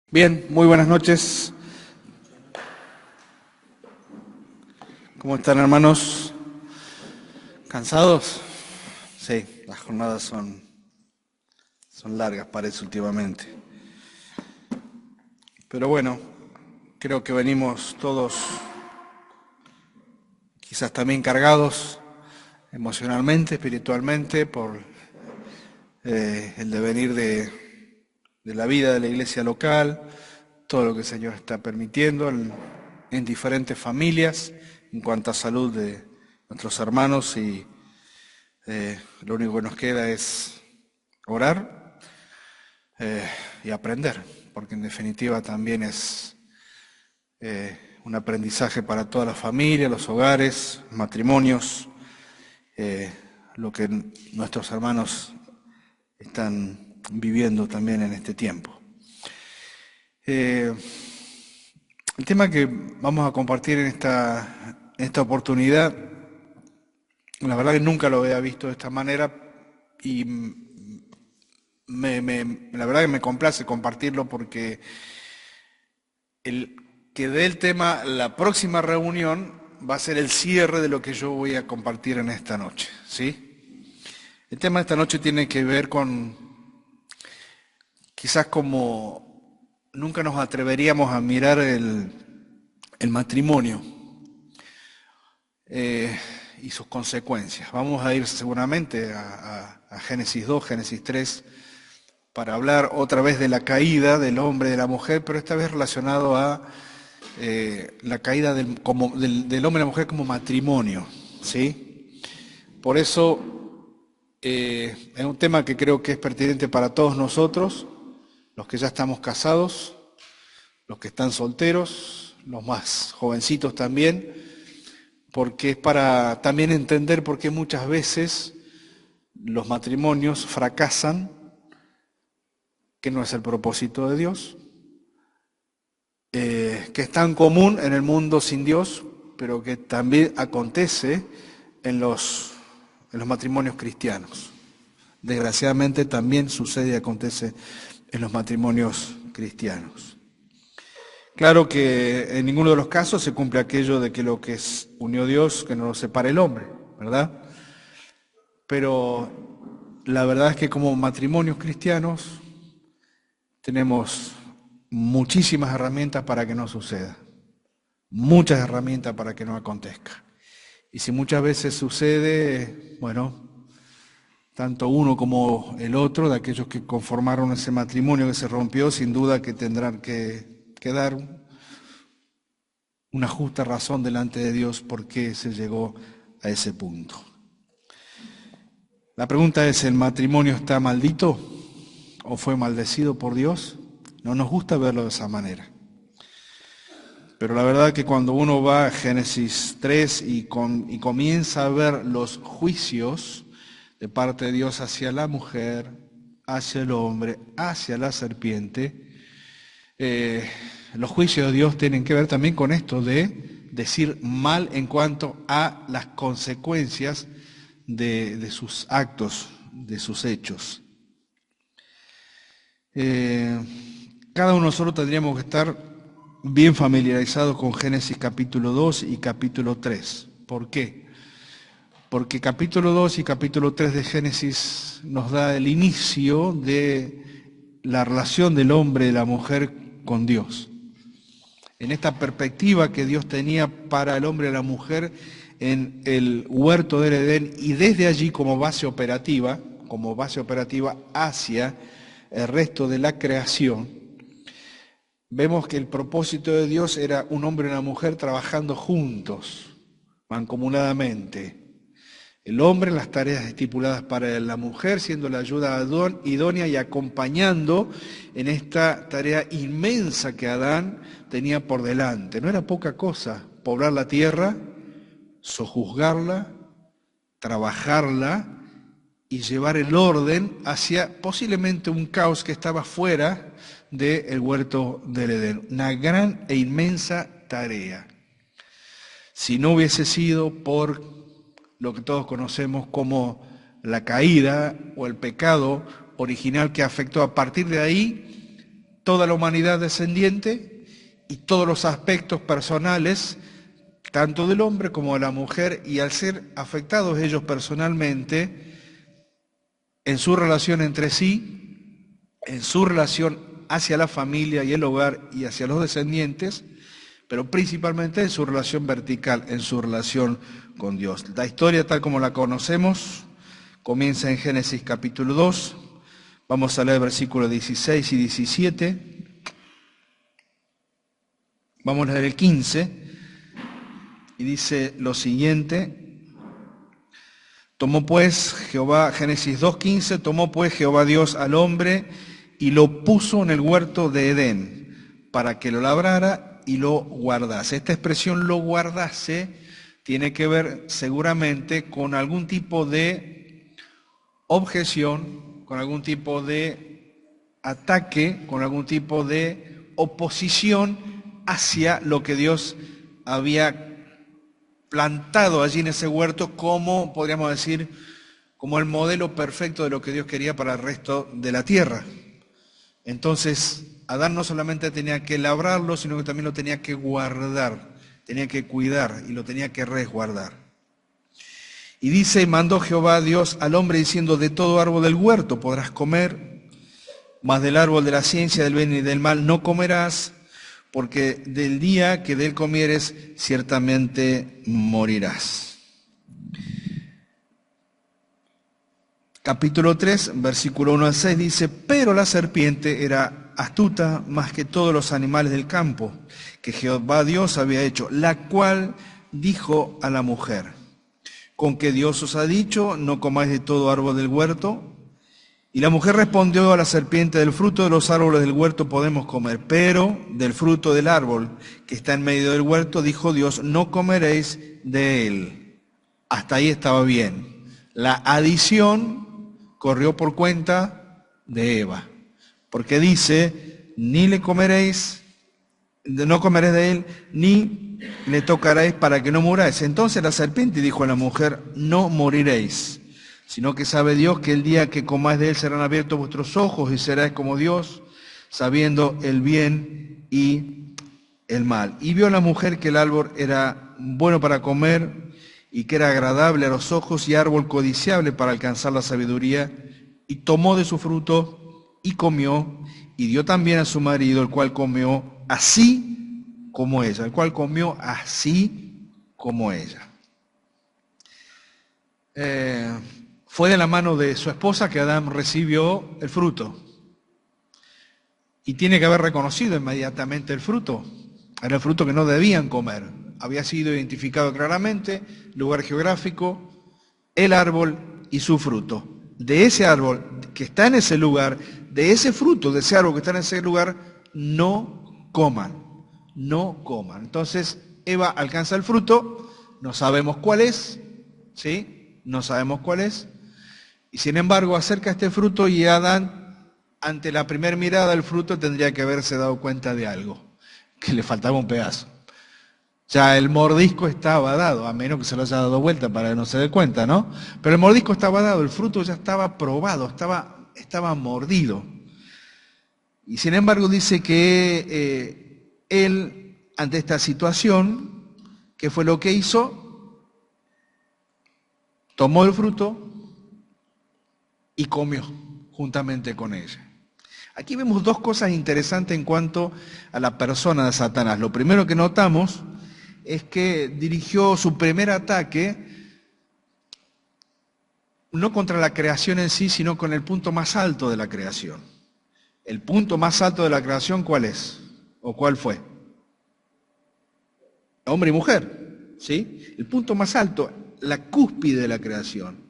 Bien, muy buenas noches. ¿Cómo están, hermanos? ¿Cansados? Sí, las jornadas son largas, parece, últimamente. Pero bueno, creo que venimos todos quizás también cargados emocionalmente, espiritualmente, por el devenir de la vida de la iglesia local, todo lo que el Señor está permitiendo en diferentes familias en cuanto a salud de nuestros hermanos y lo único que nos queda es orar y aprender, porque en definitiva también es un aprendizaje para toda la familia, los hogares, matrimonios, lo que nuestros hermanos están viviendo también en este tiempo. El tema que vamos a compartir en esta oportunidad, la verdad que nunca lo había visto de esta manera y la verdad que me complace compartirlo porque el que dé el tema la próxima reunión va a ser el cierre de lo que yo voy a compartir en esta noche, ¿sí? El tema de esta noche tiene que ver con quizás como nunca nos atreveríamos a mirar el matrimonio y sus consecuencias. Vamos a ir seguramente a Génesis 2, Génesis 3, para hablar otra vez de la caída del hombre y de la mujer, pero esta vez relacionado a la caída del hombre y la mujer como matrimonio, ¿sí? Por eso es un tema que creo que es pertinente para todos nosotros, los que ya estamos casados, los que están solteros, los más jovencitos también, porque es para también entender por qué muchas veces los matrimonios fracasan, que no es el propósito de Dios, que es tan común en el mundo sin Dios, pero que también acontece en los matrimonios cristianos. Desgraciadamente también sucede y acontece en los matrimonios cristianos. Claro que en ninguno de los casos se cumple aquello de que lo que unió Dios, que no lo separe el hombre, ¿verdad? Pero la verdad es que como matrimonios cristianos tenemos muchísimas herramientas para que no suceda, muchas herramientas para que no acontezca. Y si muchas veces sucede, bueno, tanto uno como el otro, de aquellos que conformaron ese matrimonio que se rompió, sin duda que tendrán que dar una justa razón delante de Dios por qué se llegó a ese punto. La pregunta es, ¿el matrimonio está maldito o fue maldecido por Dios? No nos gusta verlo de esa manera. Pero la verdad que cuando uno va a Génesis 3 y comienza a ver los juicios de parte de Dios hacia la mujer, hacia el hombre, hacia la serpiente, los juicios de Dios tienen que ver también con esto de decir mal en cuanto a las consecuencias de sus actos, de sus hechos. Cada uno de nosotros tendríamos que estar bien familiarizados con Génesis capítulo 2 y capítulo 3. ¿Por qué? Porque capítulo 2 y capítulo 3 de Génesis nos da el inicio de la relación del hombre y la mujer con Dios. En esta perspectiva que Dios tenía para el hombre y la mujer en el huerto del Edén y desde allí como base operativa hacia el resto de la creación, vemos que el propósito de Dios era un hombre y una mujer trabajando juntos, mancomunadamente. El hombre en las tareas estipuladas para la mujer, siendo la ayuda idónea y acompañando en esta tarea inmensa que Adán tenía por delante. No era poca cosa poblar la tierra, sojuzgarla, trabajarla y llevar el orden hacia posiblemente un caos que estaba fuera del huerto del Edén. Una gran e inmensa tarea. Si no hubiese sido por lo que todos conocemos como la caída o el pecado original que afectó, a partir de ahí toda la humanidad descendiente y todos los aspectos personales, tanto del hombre como de la mujer, y al ser afectados ellos personalmente, en su relación entre sí, en su relación hacia la familia y el hogar y hacia los descendientes, pero principalmente en su relación vertical, en su relación con Dios. La historia tal como la conocemos comienza en Génesis capítulo 2, vamos a leer versículos 16 y 17, vamos a leer el 15, y dice lo siguiente: tomó pues Jehová, Génesis 2:15, tomó pues Jehová Dios al hombre y lo puso en el huerto de Edén para que lo labrara y lo guardase. Esta expresión lo guardase tiene que ver seguramente con algún tipo de objeción, con algún tipo de ataque, con algún tipo de oposición hacia lo que Dios había plantado allí en ese huerto como, podríamos decir, como el modelo perfecto de lo que Dios quería para el resto de la tierra. Entonces, Adán no solamente tenía que labrarlo, sino que también lo tenía que guardar, tenía que cuidar y lo tenía que resguardar. Y dice, mandó Jehová Dios al hombre diciendo, de todo árbol del huerto podrás comer, mas del árbol de la ciencia del bien y del mal no comerás, porque del día que de él comieres, ciertamente morirás. Capítulo 3, versículo 1 al 6 dice, pero la serpiente era astuta más que todos los animales del campo que Jehová Dios había hecho, la cual dijo a la mujer, ¿con qué Dios os ha dicho, no comáis de todo árbol del huerto? Y la mujer respondió a la serpiente, del fruto de los árboles del huerto podemos comer, pero del fruto del árbol que está en medio del huerto, dijo Dios, no comeréis de él. Hasta ahí estaba bien. La adición corrió por cuenta de Eva, porque dice, ni le comeréis, no comeréis de él, ni le tocaréis para que no muráis. Entonces la serpiente dijo a la mujer, no moriréis, sino que sabe Dios que el día que comáis de él serán abiertos vuestros ojos y seráis como Dios, sabiendo el bien y el mal. Y vio la mujer que el árbol era bueno para comer y que era agradable a los ojos y árbol codiciable para alcanzar la sabiduría, y tomó de su fruto y comió, y dio también a su marido, el cual comió así como ella, Fue de la mano de su esposa que Adán recibió el fruto. Y tiene que haber reconocido inmediatamente el fruto. Era el fruto que no debían comer. Había sido identificado claramente, lugar geográfico, el árbol y su fruto. De ese árbol que está en ese lugar, de ese fruto, de ese árbol que está en ese lugar, no coman. No coman. Entonces Eva alcanza el fruto, no sabemos cuál es, ¿sí? No sabemos cuál es. Y sin embargo acerca este fruto y Adán, ante la primera mirada al fruto, tendría que haberse dado cuenta de algo, que le faltaba un pedazo. Ya el mordisco estaba dado, a menos que se lo haya dado vuelta para que no se dé cuenta, ¿no? Pero el mordisco estaba dado, el fruto ya estaba probado, estaba mordido. Y sin embargo dice que él, ante esta situación, ¿qué fue lo que hizo? Tomó el fruto y comió juntamente con ella. Aquí vemos dos cosas interesantes en cuanto a la persona de Satanás. Lo primero que notamos es que dirigió su primer ataque no contra la creación en sí, sino con el punto más alto de la creación. ¿El punto más alto de la creación cuál es? ¿O cuál fue? Hombre y mujer, ¿sí? El punto más alto, la cúspide de la creación.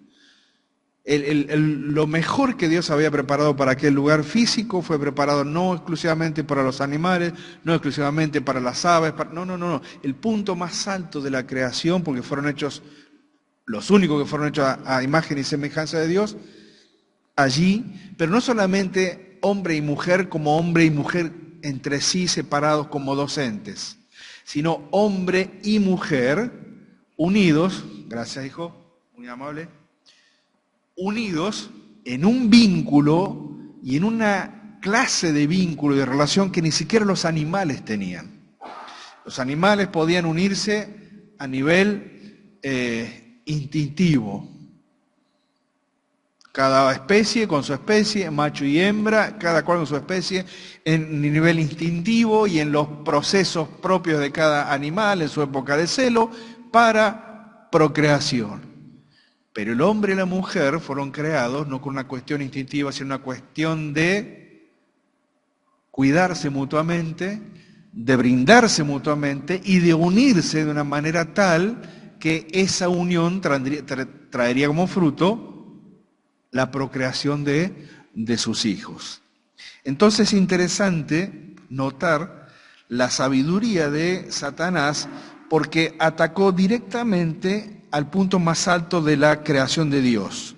Lo mejor que Dios había preparado para aquel lugar físico fue preparado no exclusivamente para los animales, no exclusivamente para las aves, no. El punto más alto de la creación, porque fueron hechos, los únicos que fueron hechos a imagen y semejanza de Dios, allí, pero no solamente hombre y mujer como hombre y mujer entre sí separados como dos entes, sino hombre y mujer unidos, gracias hijo, muy amable, unidos en un vínculo y en una clase de vínculo y de relación que ni siquiera los animales tenían. Los animales podían unirse a nivel instintivo. Cada especie con su especie, macho y hembra, cada cual con su especie, en nivel instintivo y en los procesos propios de cada animal, en su época de celo, para procreación. Pero el hombre y la mujer fueron creados no con una cuestión instintiva, sino una cuestión de cuidarse mutuamente, de brindarse mutuamente y de unirse de una manera tal que esa unión traería como fruto la procreación de sus hijos. Entonces es interesante notar la sabiduría de Satanás porque atacó directamente al punto más alto de la creación de Dios.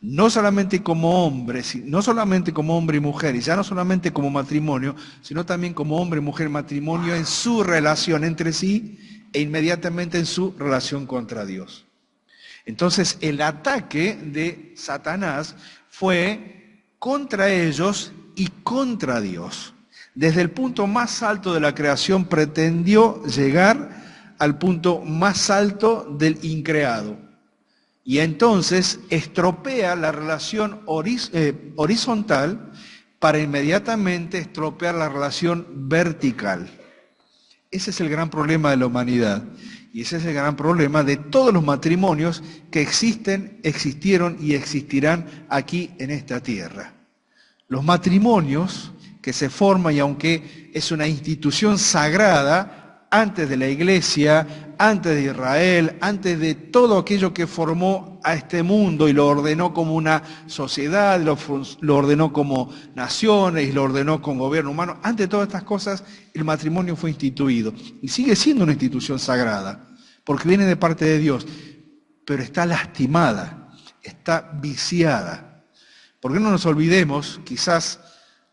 No solamente como hombre, no solamente como hombre y mujer, y ya no solamente como matrimonio, sino también como hombre, mujer, matrimonio en su relación entre sí e inmediatamente en su relación contra Dios. Entonces el ataque de Satanás fue contra ellos y contra Dios. Desde el punto más alto de la creación pretendió llegar al punto más alto del increado. Y entonces estropea la relación horizontal para inmediatamente estropear la relación vertical. Ese es el gran problema de la humanidad. Y ese es el gran problema de todos los matrimonios que existen, existieron y existirán aquí en esta tierra. Los matrimonios que se forman, y aunque es una institución sagrada, antes de la Iglesia, antes de Israel, antes de todo aquello que formó a este mundo y lo ordenó como una sociedad, lo ordenó como naciones y lo ordenó con gobierno humano, antes de todas estas cosas el matrimonio fue instituido y sigue siendo una institución sagrada porque viene de parte de Dios, pero está lastimada, está viciada. Porque no nos olvidemos, quizás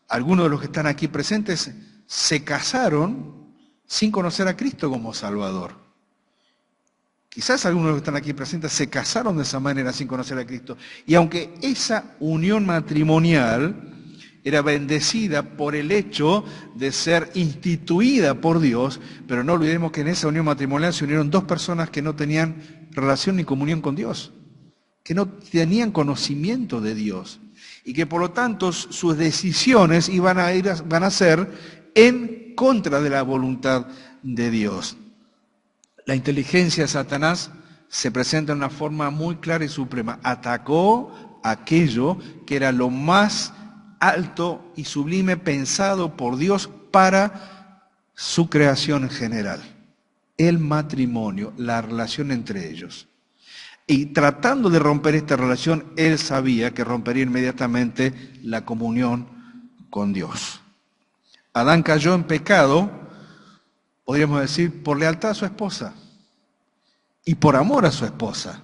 algunos de los que están aquí presentes se casaron sin conocer a Cristo como Salvador. Quizás algunos de los que están aquí presentes se casaron de esa manera sin conocer a Cristo. Y aunque esa unión matrimonial era bendecida por el hecho de ser instituida por Dios, pero no olvidemos que en esa unión matrimonial se unieron dos personas que no tenían relación ni comunión con Dios, que no tenían conocimiento de Dios y que por lo tanto sus decisiones van a ser en contra de la voluntad de Dios. La inteligencia de Satanás se presenta de una forma muy clara y suprema. Atacó aquello que era lo más alto y sublime pensado por Dios para su creación en general. El matrimonio, la relación entre ellos. Y tratando de romper esta relación, él sabía que rompería inmediatamente la comunión con Dios. Adán cayó en pecado, podríamos decir, por lealtad a su esposa y por amor a su esposa.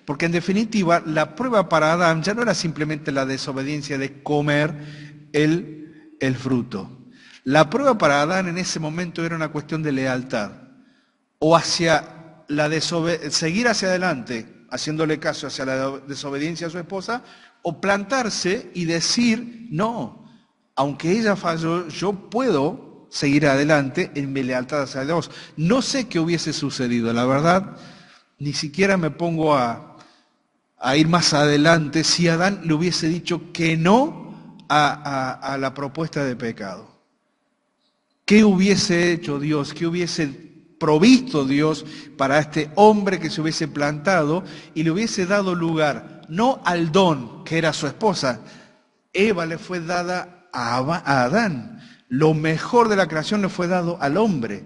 Porque en definitiva, la prueba para Adán ya no era simplemente la desobediencia de comer el fruto. La prueba para Adán en ese momento era una cuestión de lealtad. O hacia seguir hacia adelante, haciéndole caso hacia la desobediencia a su esposa, o plantarse y decir, no, aunque ella falló, yo puedo seguir adelante en mi lealtad hacia Dios. No sé qué hubiese sucedido, la verdad, ni siquiera me pongo a ir más adelante si Adán le hubiese dicho que no a la propuesta de pecado. ¿Qué hubiese hecho Dios? ¿Qué hubiese provisto Dios para este hombre que se hubiese plantado y le hubiese dado lugar, no al don que era su esposa? Eva le fue dada a Adán. Lo mejor de la creación le fue dado al hombre.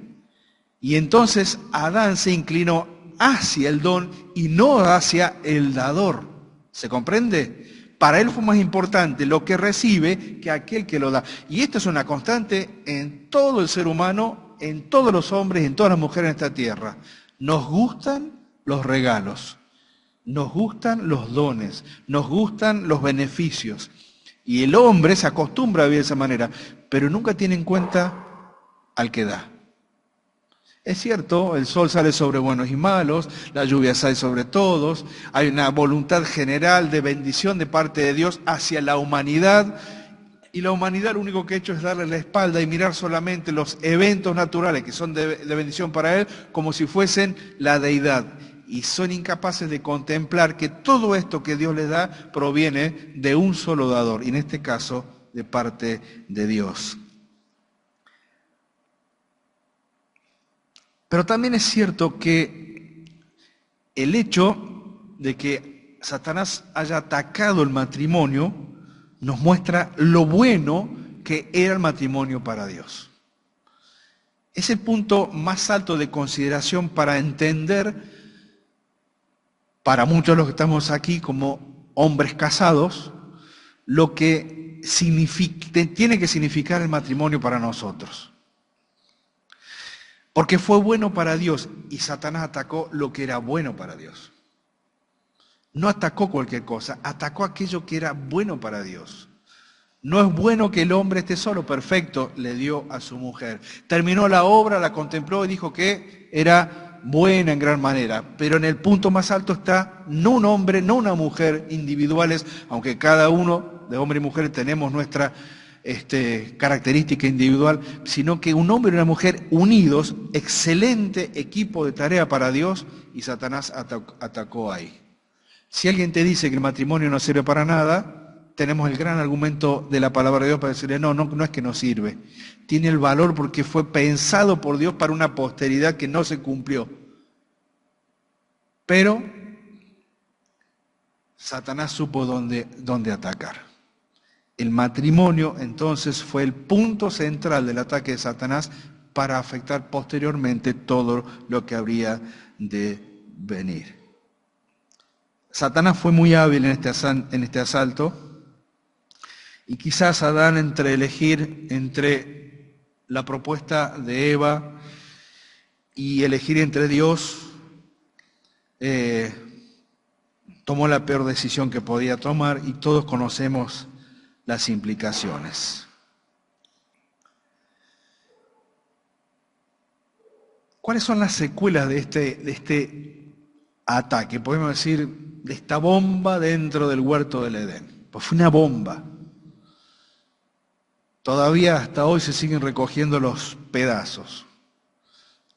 Y entonces Adán se inclinó hacia el don y no hacia el dador. ¿Se comprende? Para él fue más importante lo que recibe que aquel que lo da. Y esto es una constante en todo el ser humano, en todos los hombres y en todas las mujeres en esta tierra. Nos gustan los regalos, nos gustan los dones, nos gustan los beneficios. Y el hombre se acostumbra a vivir de esa manera, pero nunca tiene en cuenta al que da. Es cierto, el sol sale sobre buenos y malos, la lluvia sale sobre todos, hay una voluntad general de bendición de parte de Dios hacia la humanidad, Y la humanidad lo único que ha hecho es darle la espalda y mirar solamente los eventos naturales que son de bendición para él como si fuesen la deidad. Y son incapaces de contemplar que todo esto que Dios les da proviene de un solo dador, y en este caso de parte de Dios. Pero también es cierto que el hecho de que Satanás haya atacado el matrimonio nos muestra lo bueno que era el matrimonio para Dios. Es el punto más alto de consideración para entender, para muchos de los que estamos aquí como hombres casados, lo que tiene que significar el matrimonio para nosotros. Porque fue bueno para Dios y Satanás atacó lo que era bueno para Dios. No atacó cualquier cosa, atacó aquello que era bueno para Dios. No es bueno que el hombre esté solo, perfecto, le dio a su mujer. Terminó la obra, la contempló y dijo que era buena en gran manera. Pero en el punto más alto está no un hombre, no una mujer individuales, aunque cada uno de hombre y mujer tenemos nuestra característica individual, sino que un hombre y una mujer unidos, excelente equipo de tarea para Dios, y Satanás atacó ahí. Si alguien te dice que el matrimonio no sirve para nada, tenemos el gran argumento de la palabra de Dios para decirle, no es que no sirve. Tiene el valor porque fue pensado por Dios para una posteridad que no se cumplió. Pero Satanás supo dónde atacar. El matrimonio entonces fue el punto central del ataque de Satanás para afectar posteriormente todo lo que habría de venir. Satanás fue muy hábil en este asalto, y quizás Adán, entre elegir entre la propuesta de Eva y elegir entre Dios, tomó la peor decisión que podía tomar, y todos conocemos las implicaciones. ¿Cuáles son las secuelas de este ataque? Podemos decir, de esta bomba dentro del huerto del Edén. Pues fue una bomba. Todavía hasta hoy se siguen recogiendo los pedazos.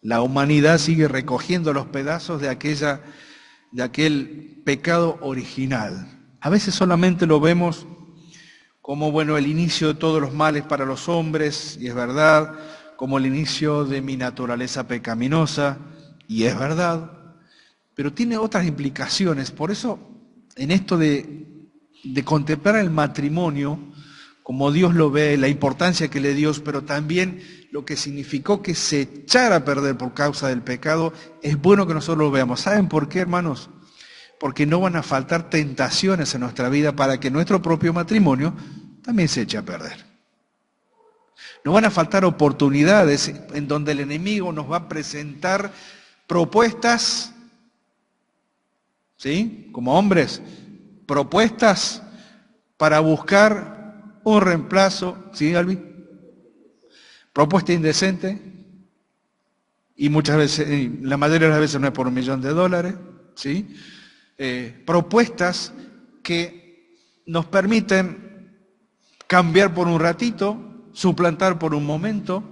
La humanidad sigue recogiendo los pedazos de aquel pecado original. A veces solamente lo vemos como, el inicio de todos los males para los hombres, y es verdad, como el inicio de mi naturaleza pecaminosa, y es verdad, pero tiene otras implicaciones. Por eso, en esto de contemplar el matrimonio, como Dios lo ve, la importancia que le dio, pero también lo que significó que se echara a perder por causa del pecado, es bueno que nosotros lo veamos. ¿Saben por qué, hermanos? Porque no van a faltar tentaciones en nuestra vida para que nuestro propio matrimonio también se eche a perder. No van a faltar oportunidades en donde el enemigo nos va a presentar propuestas, ¿sí? Como hombres, propuestas para buscar un reemplazo, ¿sí, Albi? Propuesta indecente, y muchas veces, la mayoría de las veces no es por $1.000.000, ¿sí? Propuestas que nos permiten cambiar por un ratito, suplantar por un momento,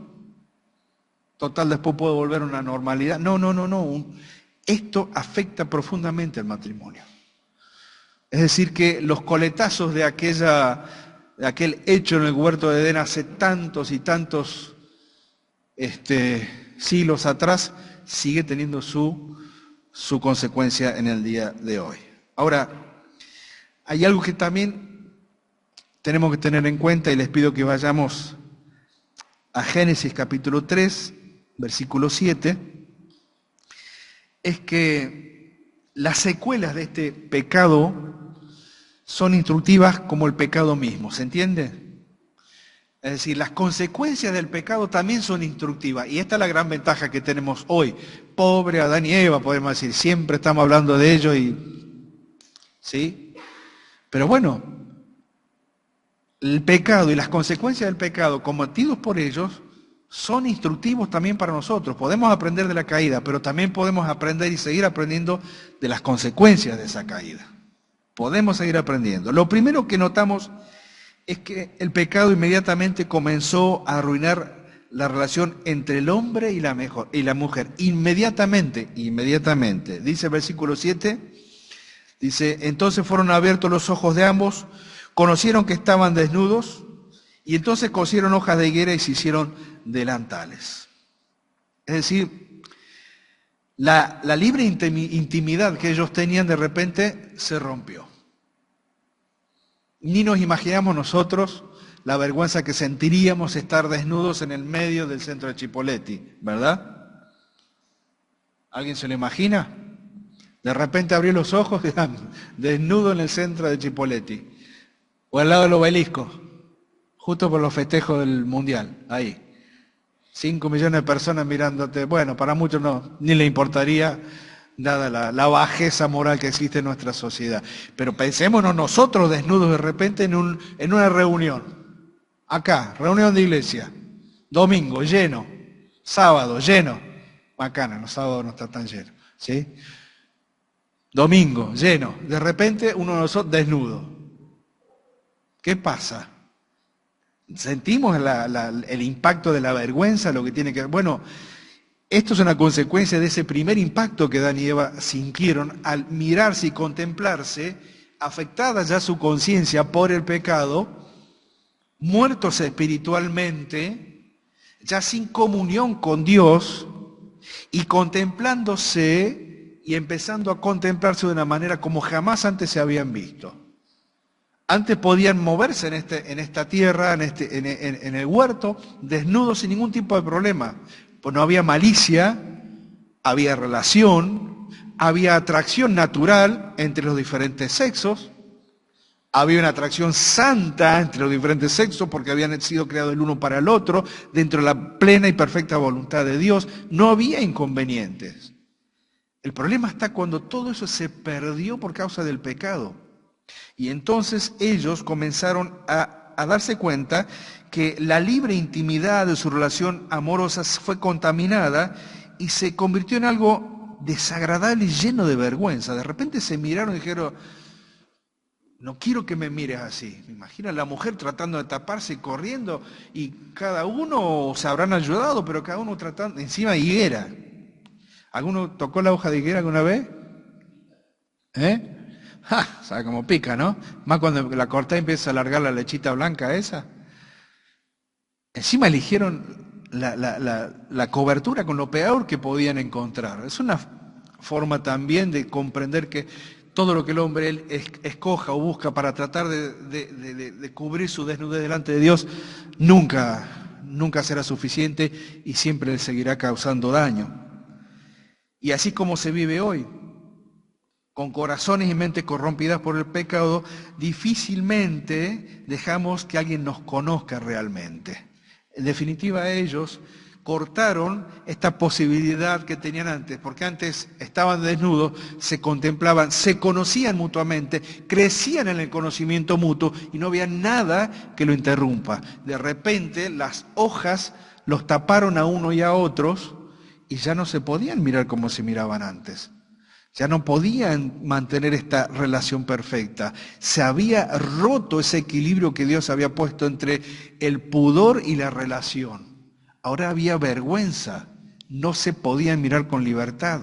total después puedo volver a una normalidad. No. Esto afecta profundamente al matrimonio. Es decir, que los coletazos de aquel hecho en el huerto de Edén hace tantos y tantos siglos atrás, sigue teniendo su consecuencia en el día de hoy. Ahora, hay algo que también tenemos que tener en cuenta, y les pido que vayamos a Génesis capítulo 3, versículo 7, es que las secuelas de este pecado son instructivas como el pecado mismo, ¿se entiende? Es decir, las consecuencias del pecado también son instructivas, y esta es la gran ventaja que tenemos hoy. Pobre Adán y Eva, podemos decir, siempre estamos hablando de ellos, ¿sí? Pero bueno, el pecado y las consecuencias del pecado cometidos por ellos son instructivos también para nosotros. Podemos aprender de la caída, pero también podemos aprender y seguir aprendiendo de las consecuencias de esa caída. Podemos seguir aprendiendo. Lo primero que notamos es que el pecado inmediatamente comenzó a arruinar la relación entre el hombre y la mujer. Inmediatamente. Dice el versículo 7, dice, entonces fueron abiertos los ojos de ambos, conocieron que estaban desnudos, y entonces cosieron hojas de higuera y se hicieron delantales. Es decir, la libre intimidad que ellos tenían de repente se rompió. Ni nos imaginamos nosotros la vergüenza que sentiríamos estar desnudos en el medio del centro de Chipoleti, ¿verdad? ¿Alguien se lo imagina? De repente abrí los ojos y desnudo en el centro de Chipoleti, o al lado del obelisco, justo por los festejos del Mundial, ahí. 5 millones de personas mirándote. Bueno, para muchos no, ni le importaría, dada la bajeza moral que existe en nuestra sociedad. Pero pensémonos nosotros desnudos de repente en una reunión. Acá, reunión de iglesia. Domingo, lleno. Sábado, lleno. Bacana, los sábados no está tan lleno. ¿Sí? Domingo, lleno. De repente uno de nosotros desnudo. ¿Qué pasa? Sentimos el impacto de la vergüenza, lo que tiene que ver. Bueno, esto es una consecuencia de ese primer impacto que Adán y Eva sintieron al mirarse y contemplarse, afectada ya su conciencia por el pecado, muertos espiritualmente, ya sin comunión con Dios, y contemplándose y empezando a contemplarse de una manera como jamás antes se habían visto. Antes podían moverse en esta tierra, en el huerto, desnudos sin ningún tipo de problema. Pues no había malicia, había relación, había atracción natural entre los diferentes sexos, había una atracción santa entre los diferentes sexos porque habían sido creados el uno para el otro, dentro de la plena y perfecta voluntad de Dios. No había inconvenientes. El problema está cuando todo eso se perdió por causa del pecado. Y entonces ellos comenzaron a darse cuenta que la libre intimidad de su relación amorosa fue contaminada y se convirtió en algo desagradable y lleno de vergüenza. De repente se miraron y dijeron, no quiero que me mires así. Me imagino a la mujer tratando de taparse y corriendo, y cada uno se habrán ayudado, pero cada uno tratando, encima higuera. ¿Alguno tocó la hoja de higuera alguna vez? ¿Eh? ¡Ja! Sabe cómo pica, ¿no? Más cuando la cortás y empieza a alargar la lechita blanca esa. Encima eligieron la cobertura con lo peor que podían encontrar. Es una forma también de comprender que todo lo que el hombre escoja o busca para tratar de cubrir su desnudez delante de Dios, nunca será suficiente y siempre le seguirá causando daño. Y así como se vive hoy, con corazones y mentes corrompidas por el pecado, difícilmente dejamos que alguien nos conozca realmente. En definitiva, ellos cortaron esta posibilidad que tenían antes, porque antes estaban desnudos, se contemplaban, se conocían mutuamente, crecían en el conocimiento mutuo y no había nada que lo interrumpa. De repente las hojas los taparon a uno y a otros y ya no se podían mirar como se miraban antes. Ya no podían mantener esta relación perfecta. Se había roto ese equilibrio que Dios había puesto entre el pudor y la relación. Ahora había vergüenza. No se podían mirar con libertad.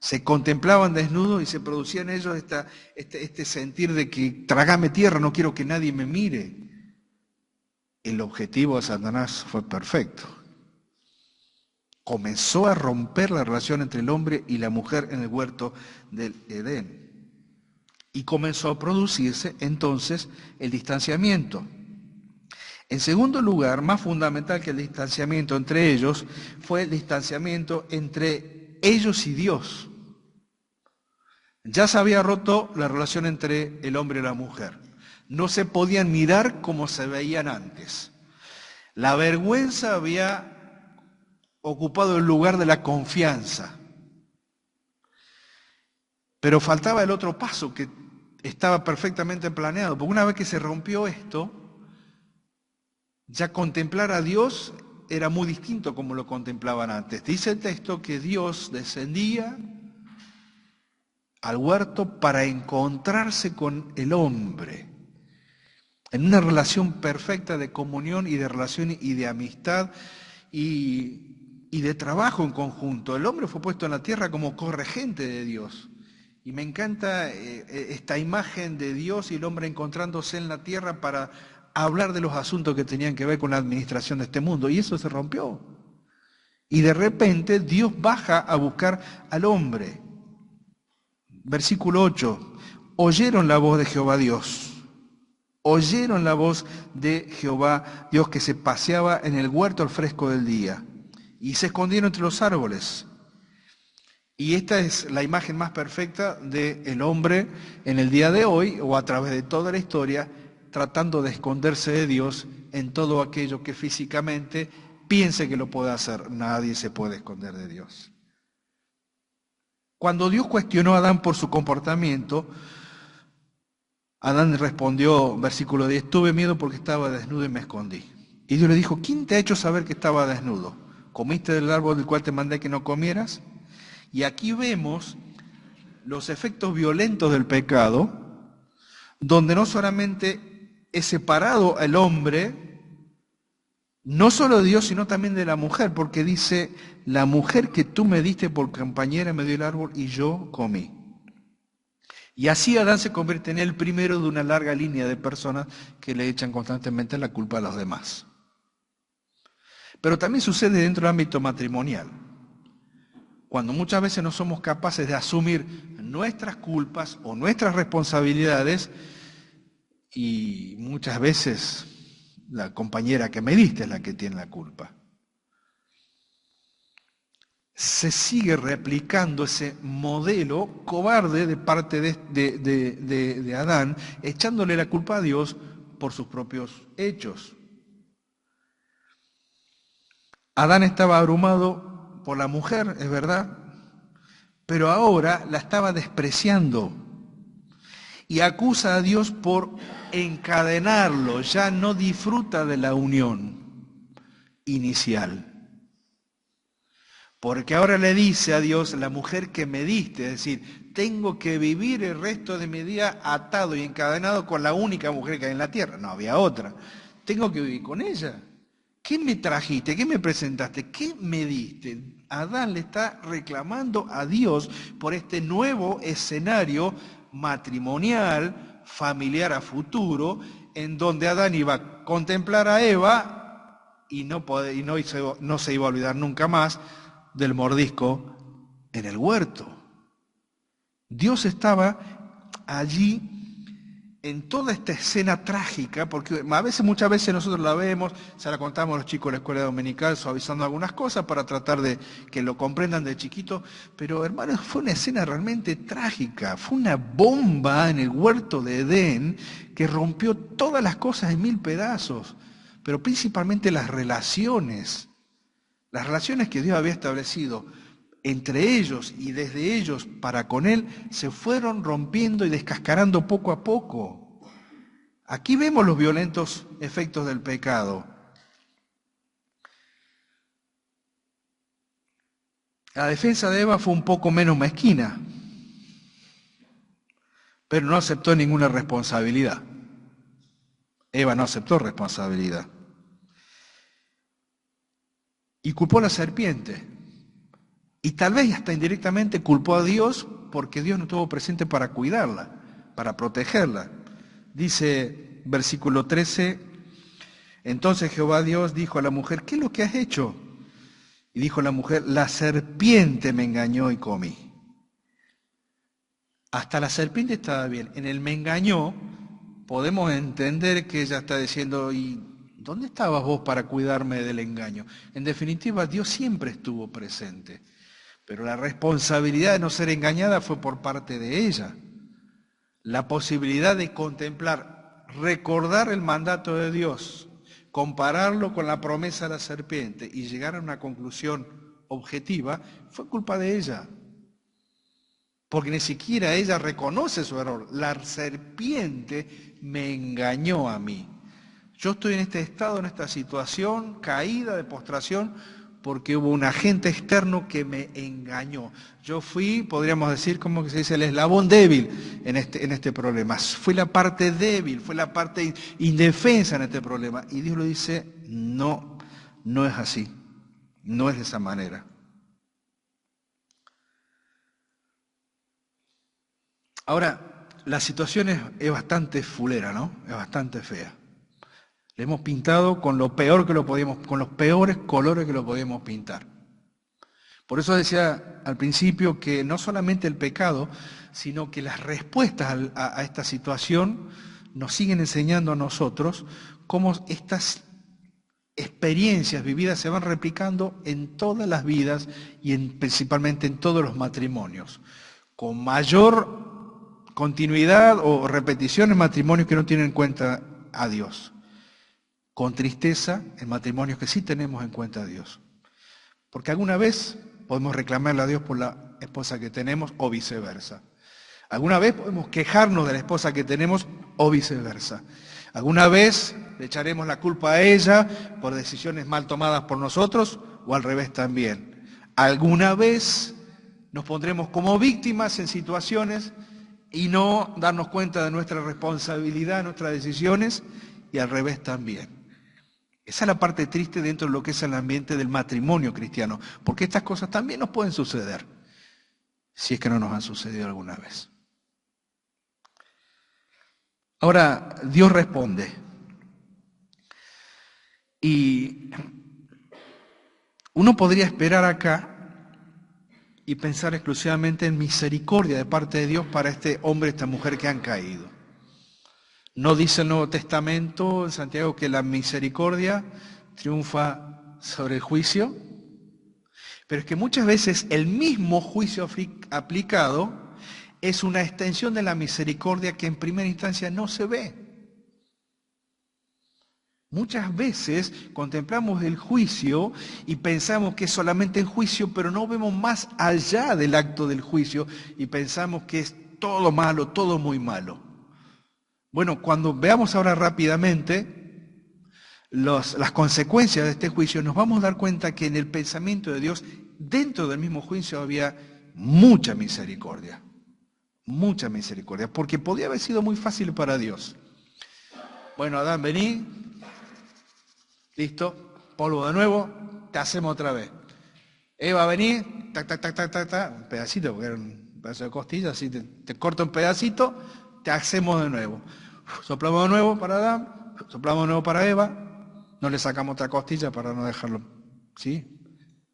Se contemplaban desnudos y se producía en ellos este sentir de que trágame tierra, no quiero que nadie me mire. El objetivo de Satanás fue perfecto. Comenzó a romper la relación entre el hombre y la mujer en el huerto del Edén. Y comenzó a producirse entonces el distanciamiento. En segundo lugar, más fundamental que el distanciamiento entre ellos, fue el distanciamiento entre ellos y Dios. Ya se había roto la relación entre el hombre y la mujer. No se podían mirar como se veían antes. La vergüenza había ocupado el lugar de la confianza. Pero faltaba el otro paso que estaba perfectamente planeado, porque una vez que se rompió esto, ya contemplar a Dios era muy distinto como lo contemplaban antes. Dice el texto que Dios descendía al huerto para encontrarse con el hombre. en una relación perfecta de comunión y de relación y de amistad y de trabajo en conjunto. El hombre fue puesto en la tierra como corregente de Dios. Y me encanta esta imagen de Dios y el hombre encontrándose en la tierra para hablar de los asuntos que tenían que ver con la administración de este mundo. Y eso se rompió. Y de repente Dios baja a buscar al hombre. Versículo 8. Oyeron la voz de Jehová Dios. Oyeron la voz de Jehová Dios que se paseaba en el huerto al fresco del día. Y se escondieron entre los árboles. Y esta es la imagen más perfecta del hombre en el día de hoy, o a través de toda la historia, tratando de esconderse de Dios en todo aquello que físicamente piense que lo puede hacer. Nadie se puede esconder de Dios. Cuando Dios cuestionó a Adán por su comportamiento, Adán respondió, versículo 10, tuve miedo porque estaba desnudo y me escondí. Y Dios le dijo, ¿quién te ha hecho saber que estaba desnudo? ¿Comiste del árbol del cual te mandé que no comieras? Y aquí vemos los efectos violentos del pecado, donde no solamente es separado el hombre, no solo de Dios, sino también de la mujer, porque dice, la mujer que tú me diste por compañera me dio el árbol y yo comí. Y así Adán se convierte en el primero de una larga línea de personas que le echan constantemente la culpa a los demás. Pero también sucede dentro del ámbito matrimonial. Cuando muchas veces no somos capaces de asumir nuestras culpas o nuestras responsabilidades, y muchas veces la compañera que me diste es la que tiene la culpa. Se sigue replicando ese modelo cobarde de parte de Adán, echándole la culpa a Dios por sus propios hechos. Adán estaba abrumado por la mujer, es verdad, pero ahora la estaba despreciando y acusa a Dios por encadenarlo, ya no disfruta de la unión inicial. Porque ahora le dice a Dios, la mujer que me diste, es decir, tengo que vivir el resto de mi día atado y encadenado con la única mujer que hay en la tierra, no había otra, tengo que vivir con ella. ¿Qué me trajiste? ¿Qué me presentaste? ¿Qué me diste? Adán le está reclamando a Dios por este nuevo escenario matrimonial, familiar a futuro, en donde Adán iba a contemplar a Eva y no se iba a olvidar nunca más del mordisco en el huerto. Dios estaba allí en toda esta escena trágica, porque muchas veces nosotros la vemos, se la contamos a los chicos de la escuela dominical, suavizando algunas cosas para tratar de que lo comprendan de chiquito, pero hermanos, fue una escena realmente trágica, fue una bomba en el huerto de Edén que rompió todas las cosas en 1000 pedazos, pero principalmente las relaciones que Dios había establecido entre ellos y desde ellos para con Él, se fueron rompiendo y descascarando poco a poco. Aquí vemos los violentos efectos del pecado. La defensa de Eva fue un poco menos mezquina, pero no aceptó ninguna responsabilidad. Eva no aceptó responsabilidad. Y culpó a la serpiente. Y tal vez hasta indirectamente culpó a Dios porque Dios no estuvo presente para cuidarla, para protegerla. Dice versículo 13, entonces Jehová Dios dijo a la mujer, ¿qué es lo que has hecho? Y dijo la mujer, la serpiente me engañó y comí. Hasta la serpiente estaba bien. En el me engañó podemos entender que ella está diciendo, ¿y dónde estabas vos para cuidarme del engaño? En definitiva, Dios siempre estuvo presente. Pero la responsabilidad de no ser engañada fue por parte de ella. La posibilidad de contemplar, recordar el mandato de Dios, compararlo con la promesa de la serpiente y llegar a una conclusión objetiva, fue culpa de ella. Porque ni siquiera ella reconoce su error. La serpiente me engañó a mí. Yo estoy en este estado, en esta situación, caída de postración, porque hubo un agente externo que me engañó. Yo fui, podríamos decir, como que se dice, el eslabón débil en este problema. Fui la parte débil, fue la parte indefensa en este problema. Y Dios lo dice, no, no es así, no es de esa manera. Ahora, la situación es bastante fulera, ¿no? Es bastante fea. Le hemos pintado con lo peor que lo podíamos, con los peores colores que lo podíamos pintar. Por eso decía al principio que no solamente el pecado, sino que las respuestas a esta situación nos siguen enseñando a nosotros cómo estas experiencias vividas se van replicando en todas las vidas y principalmente en todos los matrimonios, con mayor continuidad o repetición en matrimonios que no tienen en cuenta a Dios, con tristeza en matrimonios que sí tenemos en cuenta a Dios. Porque alguna vez podemos reclamarle a Dios por la esposa que tenemos o viceversa. Alguna vez podemos quejarnos de la esposa que tenemos o viceversa. Alguna vez le echaremos la culpa a ella por decisiones mal tomadas por nosotros o al revés también. Alguna vez nos pondremos como víctimas en situaciones y no darnos cuenta de nuestra responsabilidad, nuestras decisiones y al revés también. Esa es la parte triste dentro de lo que es el ambiente del matrimonio cristiano, porque estas cosas también nos pueden suceder, si es que no nos han sucedido alguna vez. Ahora, Dios responde. Y uno podría esperar acá y pensar exclusivamente en misericordia de parte de Dios para este hombre y esta mujer que han caído. ¿No dice el Nuevo Testamento en Santiago que la misericordia triunfa sobre el juicio? Pero es que muchas veces el mismo juicio aplicado es una extensión de la misericordia que en primera instancia no se ve. Muchas veces contemplamos el juicio y pensamos que es solamente el juicio, pero no vemos más allá del acto del juicio y pensamos que es todo malo, todo muy malo. Bueno, cuando veamos ahora rápidamente las consecuencias de este juicio, nos vamos a dar cuenta que en el pensamiento de Dios, dentro del mismo juicio, había mucha misericordia, porque podía haber sido muy fácil para Dios. Bueno, Adán, vení, listo, polvo de nuevo, te hacemos otra vez. Eva, vení, tac, tac, tac, tac, tac, tac, un pedacito, porque era un pedazo de costilla, así te corto un pedacito, te hacemos de nuevo. Soplamos de nuevo para Adán, soplamos de nuevo para Eva, no le sacamos otra costilla para no dejarlo, ¿sí?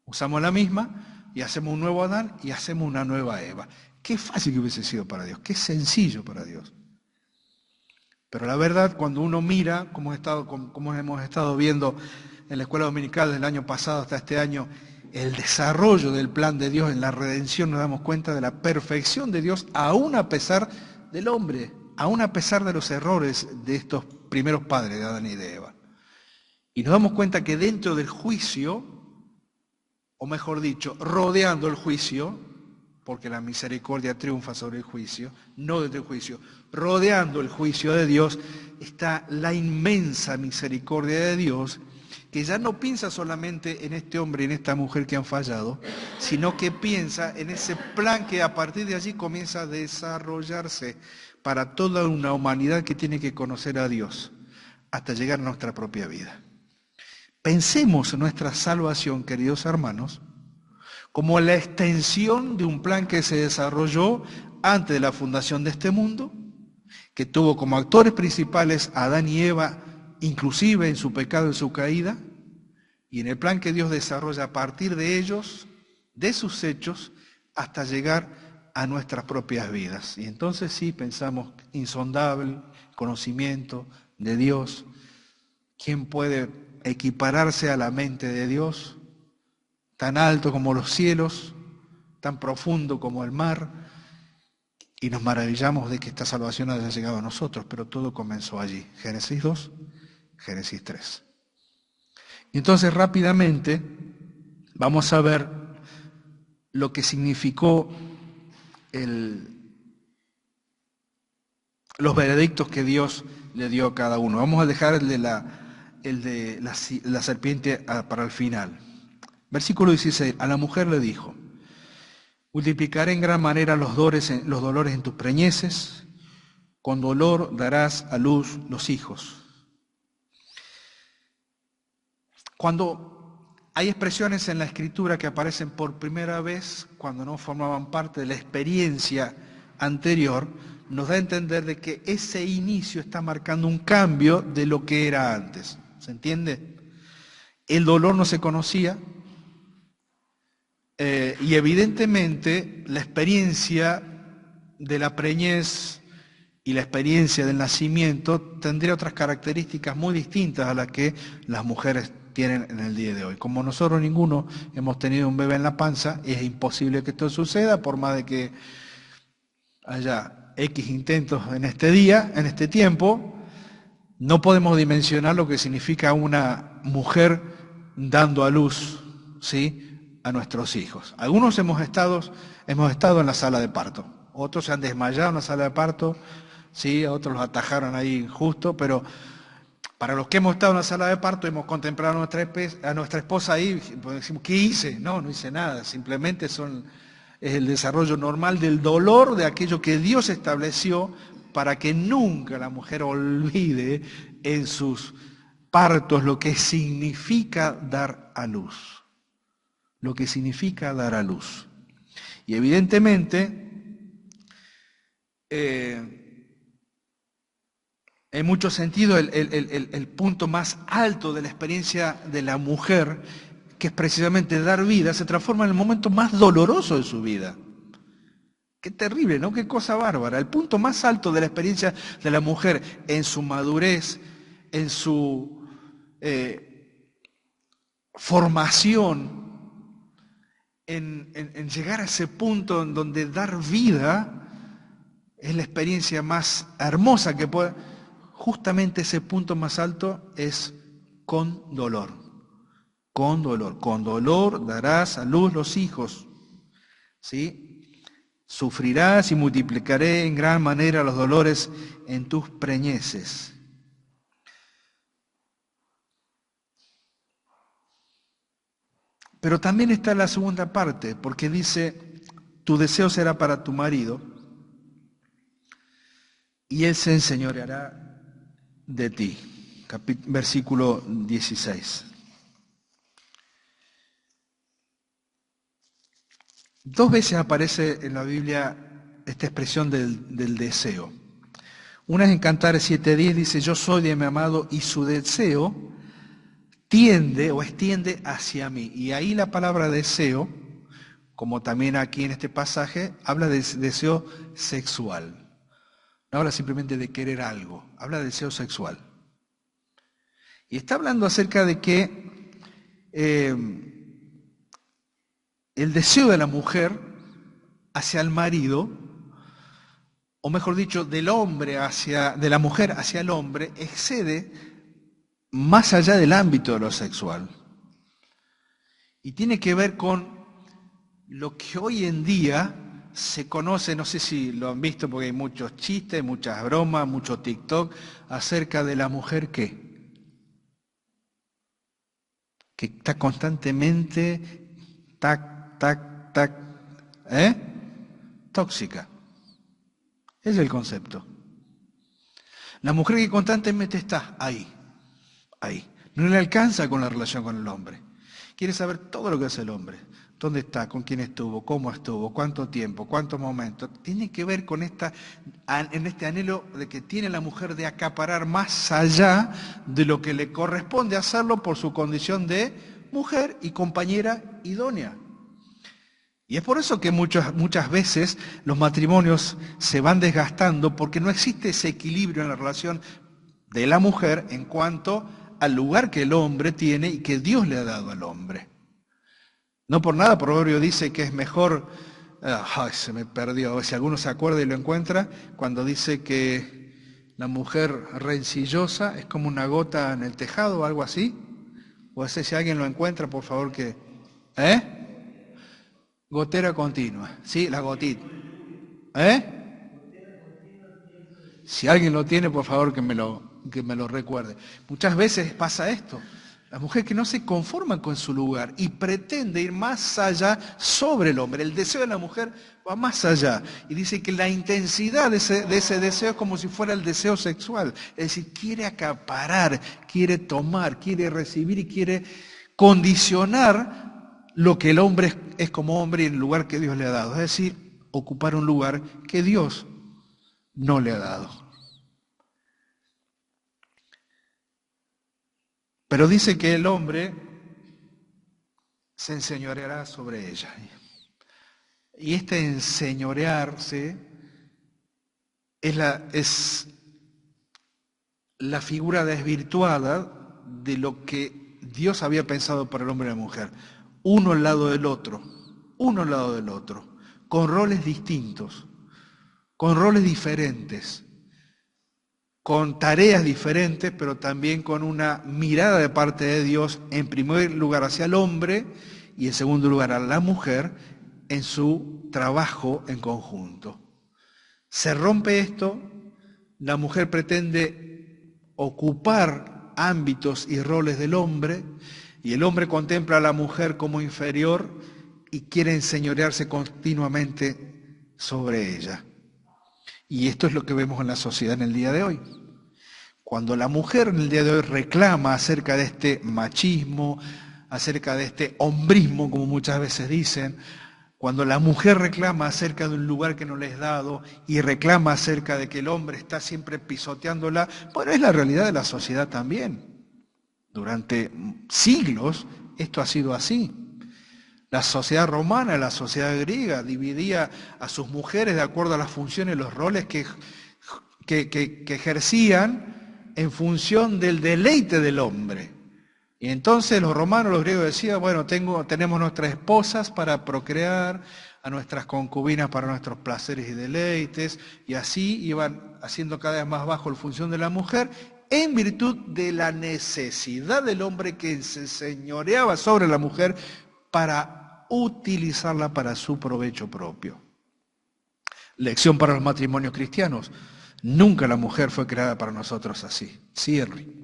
Usamos la misma y hacemos un nuevo Adán y hacemos una nueva Eva. Qué fácil que hubiese sido para Dios, qué sencillo para Dios. Pero la verdad, cuando uno mira, como hemos estado viendo en la escuela dominical del año pasado hasta este año, el desarrollo del plan de Dios en la redención, nos damos cuenta de la perfección de Dios, aún a pesar del hombre, aún a pesar de los errores de estos primeros padres de Adán y de Eva. Y nos damos cuenta que dentro del juicio, o mejor dicho, rodeando el juicio, porque la misericordia triunfa sobre el juicio, no desde el juicio, rodeando el juicio de Dios, está la inmensa misericordia de Dios, que ya no piensa solamente en este hombre y en esta mujer que han fallado, sino que piensa en ese plan que a partir de allí comienza a desarrollarse para toda una humanidad que tiene que conocer a Dios, hasta llegar a nuestra propia vida. Pensemos en nuestra salvación, queridos hermanos, como la extensión de un plan que se desarrolló antes de la fundación de este mundo, que tuvo como actores principales a Adán y Eva, inclusive en su pecado y su caída, y en el plan que Dios desarrolla a partir de ellos, de sus hechos, hasta llegar a nuestras propias vidas. Y entonces sí pensamos insondable conocimiento de Dios. ¿Quién puede equipararse a la mente de Dios? Tan alto como los cielos, tan profundo como el mar, y nos maravillamos de que esta salvación haya llegado a nosotros, pero todo comenzó allí. Génesis 2, Génesis 3. Y entonces rápidamente vamos a ver lo que significó los veredictos que Dios le dio a cada uno. Vamos a dejar el de la serpiente para el final. Versículo 16, a la mujer le dijo, multiplicaré en gran manera los dolores en tus preñeces, con dolor darás a luz los hijos. Cuando hay expresiones en la Escritura que aparecen por primera vez, cuando no formaban parte de la experiencia anterior, nos da a entender de que ese inicio está marcando un cambio de lo que era antes. ¿Se entiende? El dolor no se conocía y evidentemente la experiencia de la preñez y la experiencia del nacimiento tendría otras características muy distintas a las que las mujeres tienen en el día de hoy. Como nosotros ninguno hemos tenido un bebé en la panza, es imposible que esto suceda, por más de que haya X intentos en este día, en este tiempo, no podemos dimensionar lo que significa una mujer dando a luz, ¿sí?, a nuestros hijos. Algunos hemos estado en la sala de parto, otros se han desmayado en la sala de parto, sí, a otros los atajaron ahí justo, pero para los que hemos estado en la sala de parto, hemos contemplado a nuestra esposa ahí, pues decimos, ¿qué hice? No hice nada, simplemente es el desarrollo normal del dolor de aquello que Dios estableció para que nunca la mujer olvide en sus partos lo que significa dar a luz. Lo que significa dar a luz. Y evidentemente, en muchos sentidos, el punto más alto de la experiencia de la mujer, que es precisamente dar vida, se transforma en el momento más doloroso de su vida. Qué terrible, ¿no? Qué cosa bárbara. El punto más alto de la experiencia de la mujer en su madurez, en su formación, en llegar a ese punto en donde dar vida es la experiencia más hermosa que puede. Justamente ese punto más alto es con dolor. Con dolor. Con dolor darás a luz los hijos. ¿Sí? Sufrirás y multiplicaré en gran manera los dolores en tus preñeces. Pero también está la segunda parte, porque dice, tu deseo será para tu marido y él se enseñoreará de ti. Versículo 16. Dos veces aparece en la Biblia esta expresión del deseo. Una es en Cantares 7:10, dice, yo soy de mi amado y su deseo tiende o extiende hacia mí. Y ahí la palabra deseo, como también aquí en este pasaje, habla de deseo sexual. No habla simplemente de querer algo, habla de deseo sexual. Y está hablando acerca de que el deseo de la mujer hacia el marido, o mejor dicho, de la mujer hacia el hombre, excede más allá del ámbito de lo sexual. Y tiene que ver con lo que hoy en día se conoce, no sé si lo han visto porque hay muchos chistes, muchas bromas, mucho TikTok, acerca de la mujer que está constantemente tac, tac, tac, tóxica. Ese es el concepto. La mujer que constantemente está ahí. No le alcanza con la relación con el hombre. Quiere saber todo lo que hace el hombre. ¿Dónde está? ¿Con quién estuvo? ¿Cómo estuvo? ¿Cuánto tiempo? ¿Cuántos momentos? Tiene que ver con en este anhelo de que tiene la mujer de acaparar más allá de lo que le corresponde hacerlo por su condición de mujer y compañera idónea. Y es por eso que muchas veces los matrimonios se van desgastando porque no existe ese equilibrio en la relación de la mujer en cuanto al lugar que el hombre tiene y que Dios le ha dado al hombre. No por nada, Proverbio dice que es mejor, se me perdió, si alguno se acuerda y lo encuentra, cuando dice que la mujer rencillosa es como una gota en el tejado o algo así. O sé si alguien lo encuentra, por favor que... Gotera continua, sí, la gotita. Si alguien lo tiene, por favor que me lo recuerde. Muchas veces pasa esto. La mujer que no se conforma con su lugar y pretende ir más allá sobre el hombre. El deseo de la mujer va más allá. Y dice que la intensidad de ese deseo es como si fuera el deseo sexual. Es decir, quiere acaparar, quiere tomar, quiere recibir y quiere condicionar lo que el hombre es como hombre en el lugar que Dios le ha dado. Es decir, ocupar un lugar que Dios no le ha dado. Pero dice que el hombre se enseñoreará sobre ella. Y este enseñorearse es la figura desvirtuada de lo que Dios había pensado para el hombre y la mujer. Uno al lado del otro, con roles distintos, con roles diferentes, con tareas diferentes, pero también con una mirada de parte de Dios, en primer lugar hacia el hombre y en segundo lugar a la mujer, en su trabajo en conjunto. Se rompe esto, la mujer pretende ocupar ámbitos y roles del hombre, y el hombre contempla a la mujer como inferior y quiere enseñorearse continuamente sobre ella. Y esto es lo que vemos en la sociedad en el día de hoy. Cuando la mujer en el día de hoy reclama acerca de este machismo, acerca de este hombrismo, como muchas veces dicen, cuando la mujer reclama acerca de un lugar que no le es dado y reclama acerca de que el hombre está siempre pisoteándola, bueno, es la realidad de la sociedad también. Durante siglos esto ha sido así. La sociedad romana, la sociedad griega, dividía a sus mujeres de acuerdo a las funciones, los roles que ejercían en función del deleite del hombre. Y entonces los romanos, los griegos decían, bueno, tenemos nuestras esposas para procrear, a nuestras concubinas para nuestros placeres y deleites, y así iban haciendo cada vez más bajo la función de la mujer, en virtud de la necesidad del hombre que se señoreaba sobre la mujer para utilizarla para su provecho propio. Lección para los matrimonios cristianos. Nunca la mujer fue creada para nosotros así. Sí, Henry.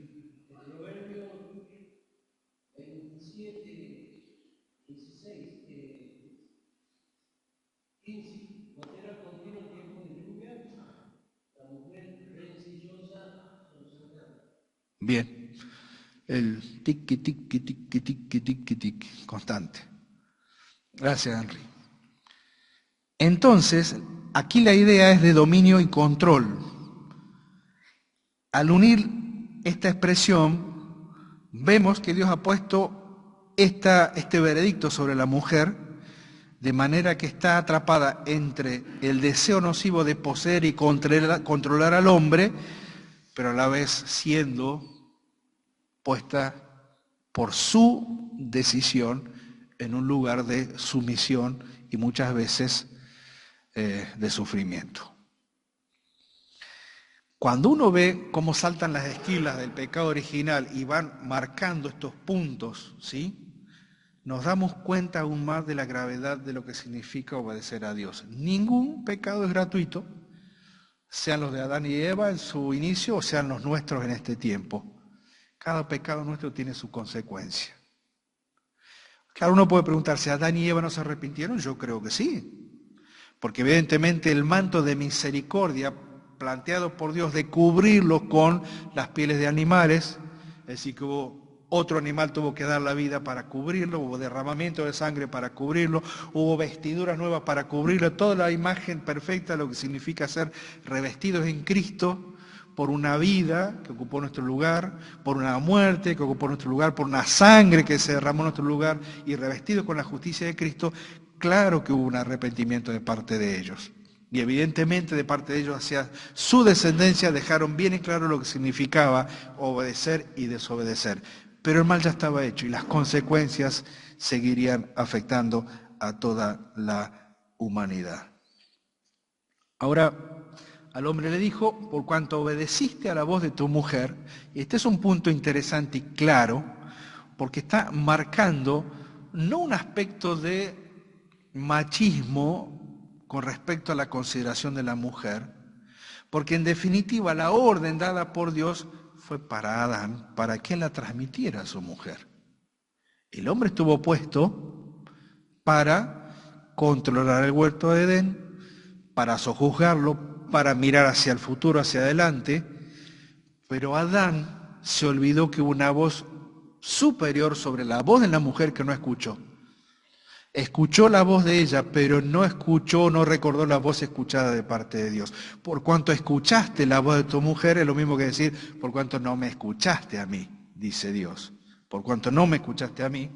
Bien. El tiqui, tiqui, tiqui, tiqui, tiqui, tiqui, constante. Gracias, Henry. Entonces, aquí la idea es de dominio y control. Al unir esta expresión, vemos que Dios ha puesto este veredicto sobre la mujer, de manera que está atrapada entre el deseo nocivo de poseer y controlar al hombre, pero a la vez siendo puesta por su decisión en un lugar de sumisión y muchas veces de sufrimiento. Cuando uno ve cómo saltan las esquilas del pecado original y van marcando estos puntos, ¿sí?, nos damos cuenta aún más de la gravedad de lo que significa obedecer a Dios. Ningún pecado es gratuito, sean los de Adán y Eva en su inicio o sean los nuestros en este tiempo. Cada pecado nuestro tiene su consecuencia. Claro, uno puede preguntarse, ¿Adán y Eva no se arrepintieron? Yo creo que sí, porque evidentemente el manto de misericordia planteado por Dios de cubrirlos con las pieles de animales, es decir, que otro animal tuvo que dar la vida para cubrirlo, hubo derramamiento de sangre para cubrirlo, hubo vestiduras nuevas para cubrirlo, toda la imagen perfecta de lo que significa ser revestidos en Cristo por una vida que ocupó nuestro lugar, por una muerte que ocupó nuestro lugar, por una sangre que se derramó en nuestro lugar y revestidos con la justicia de Cristo. Claro que hubo un arrepentimiento de parte de ellos. Y evidentemente de parte de ellos hacia su descendencia dejaron bien en claro lo que significaba obedecer y desobedecer. Pero el mal ya estaba hecho y las consecuencias seguirían afectando a toda la humanidad. Ahora, al hombre le dijo, por cuanto obedeciste a la voz de tu mujer, y este es un punto interesante y claro, porque está marcando no un aspecto de machismo con respecto a la consideración de la mujer, porque en definitiva la orden dada por Dios fue para Adán, para que la transmitiera a su mujer. El hombre estuvo puesto para controlar el huerto de Edén, para sojuzgarlo, para mirar hacia el futuro, hacia adelante, pero Adán se olvidó que hubo una voz superior sobre la voz de la mujer que no escuchó. Escuchó la voz de ella, pero no escuchó, no recordó la voz escuchada de parte de Dios. Por cuanto escuchaste la voz de tu mujer, es lo mismo que decir, por cuanto no me escuchaste a mí, dice Dios. Por cuanto no me escuchaste a mí,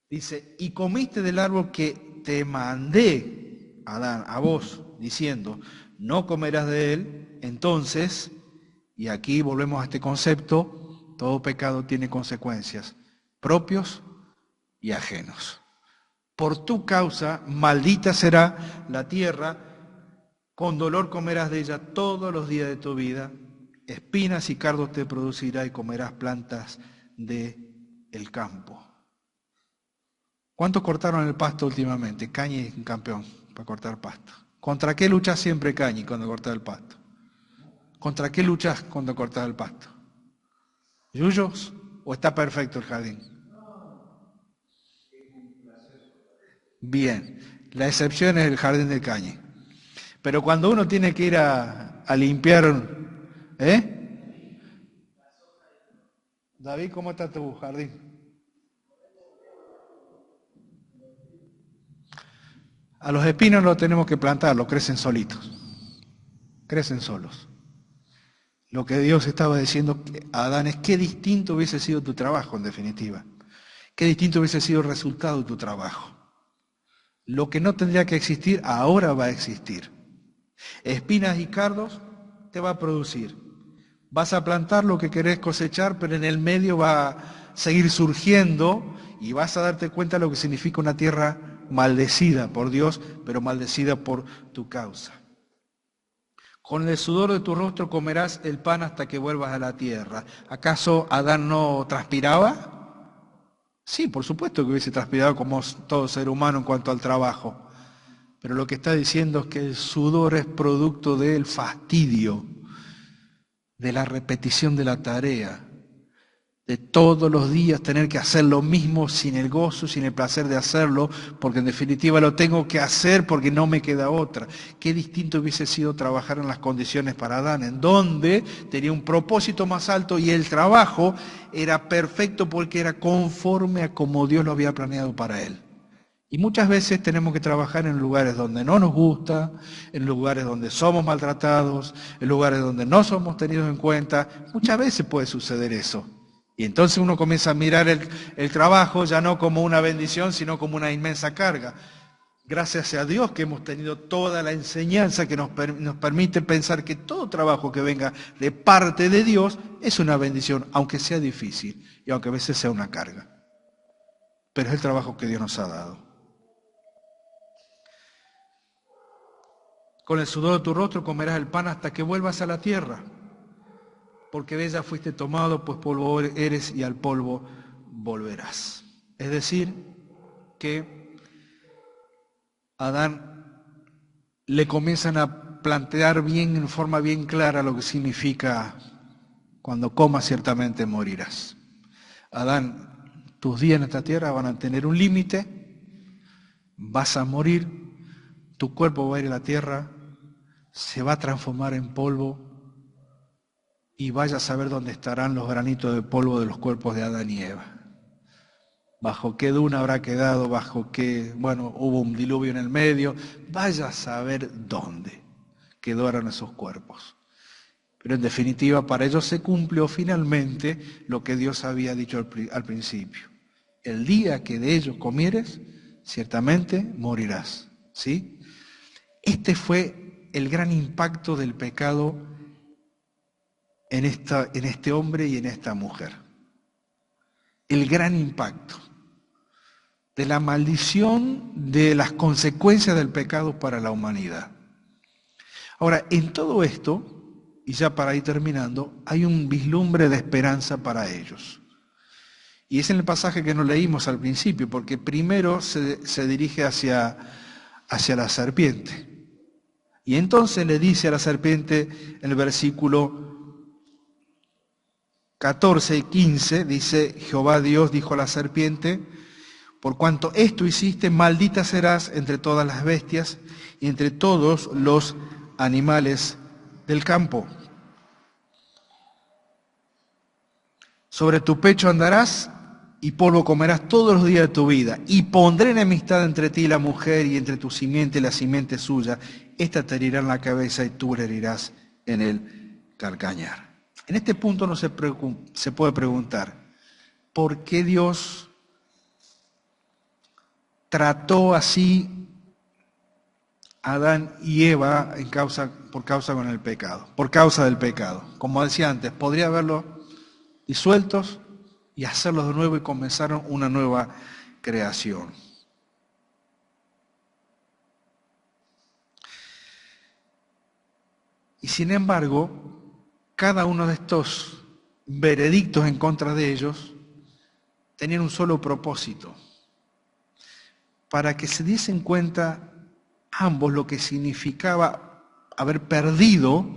dice, y comiste del árbol que te mandé, Adán, a vos, diciendo, no comerás de él, entonces, y aquí volvemos a este concepto, todo pecado tiene consecuencias, propios y ajenos. Por tu causa, maldita será la tierra, con dolor comerás de ella todos los días de tu vida, espinas y cardos te producirá y comerás plantas del campo. ¿Cuántos cortaron el pasto últimamente? Cañi, un campeón, para cortar pasto. ¿Contra qué luchas siempre Cañi cuando cortas el pasto? ¿Contra qué luchas cuando cortas el pasto? ¿Yuyos? ¿O está perfecto el jardín? Bien, la excepción es el jardín de Cañi. Pero cuando uno tiene que ir a limpiar, ¿eh? David, ¿cómo está tu jardín? A los espinos los tenemos que plantar, los crecen solitos, crecen solos. Lo que Dios estaba diciendo a Adán es qué distinto hubiese sido tu trabajo, en definitiva. Qué distinto hubiese sido el resultado de tu trabajo. Lo que no tendría que existir, ahora va a existir. Espinas y cardos te va a producir. Vas a plantar lo que querés cosechar, pero en el medio va a seguir surgiendo y vas a darte cuenta de lo que significa una tierra maldecida por Dios, pero maldecida por tu causa. Con el sudor de tu rostro comerás el pan hasta que vuelvas a la tierra. ¿Acaso Adán no transpiraba? Sí, por supuesto que hubiese transpirado como todo ser humano en cuanto al trabajo. Pero lo que está diciendo es que el sudor es producto del fastidio, de la repetición de la tarea, de todos los días tener que hacer lo mismo sin el gozo, sin el placer de hacerlo, porque en definitiva lo tengo que hacer porque no me queda otra. Qué distinto hubiese sido trabajar en las condiciones para Adán, en donde tenía un propósito más alto y el trabajo era perfecto porque era conforme a como Dios lo había planeado para él. Y muchas veces tenemos que trabajar en lugares donde no nos gusta, en lugares donde somos maltratados, en lugares donde no somos tenidos en cuenta. Muchas veces puede suceder eso. Y entonces uno comienza a mirar el trabajo ya no como una bendición, sino como una inmensa carga. Gracias a Dios que hemos tenido toda la enseñanza que nos permite pensar que todo trabajo que venga de parte de Dios es una bendición, aunque sea difícil y aunque a veces sea una carga. Pero es el trabajo que Dios nos ha dado. Con el sudor de tu rostro comerás el pan hasta que vuelvas a la tierra, porque de ella fuiste tomado, pues polvo eres y al polvo volverás. Es decir, que a Adán le comienzan a plantear bien, en forma bien clara, lo que significa cuando comas ciertamente morirás. Adán, tus días en esta tierra van a tener un límite, vas a morir, tu cuerpo va a ir a la tierra, se va a transformar en polvo y vaya a saber dónde estarán los granitos de polvo de los cuerpos de Adán y Eva. Bajo qué duna habrá quedado, bajo qué, hubo un diluvio en el medio, vaya a saber dónde quedaron esos cuerpos. Pero en definitiva, para ellos se cumplió finalmente lo que Dios había dicho al principio. El día que de ellos comieres, ciertamente morirás. ¿Sí? Este fue el gran impacto del pecado en este hombre y en esta mujer. El gran impacto de la maldición, de las consecuencias del pecado para la humanidad. Ahora, en todo esto, y ya para ir terminando, hay un vislumbre de esperanza para ellos. Y es en el pasaje que nos leímos al principio, porque primero se dirige hacia la serpiente. Y entonces le dice a la serpiente en el versículo 14 y 15 dice: Jehová Dios dijo a la serpiente: por cuanto esto hiciste, maldita serás entre todas las bestias y entre todos los animales del campo. Sobre tu pecho andarás y polvo comerás todos los días de tu vida. Y pondré enemistad entre ti y la mujer, y entre tu simiente y la simiente suya. Esta te herirá en la cabeza y tú le herirás en el calcañar. En este punto no se puede preguntar: ¿por qué Dios trató así a Adán y Eva por causa del pecado? Como decía antes, podría haberlo disueltos y hacerlos de nuevo y comenzaron una nueva creación. Y sin embargo, cada uno de estos veredictos en contra de ellos tenían un solo propósito: para que se diesen cuenta ambos lo que significaba haber perdido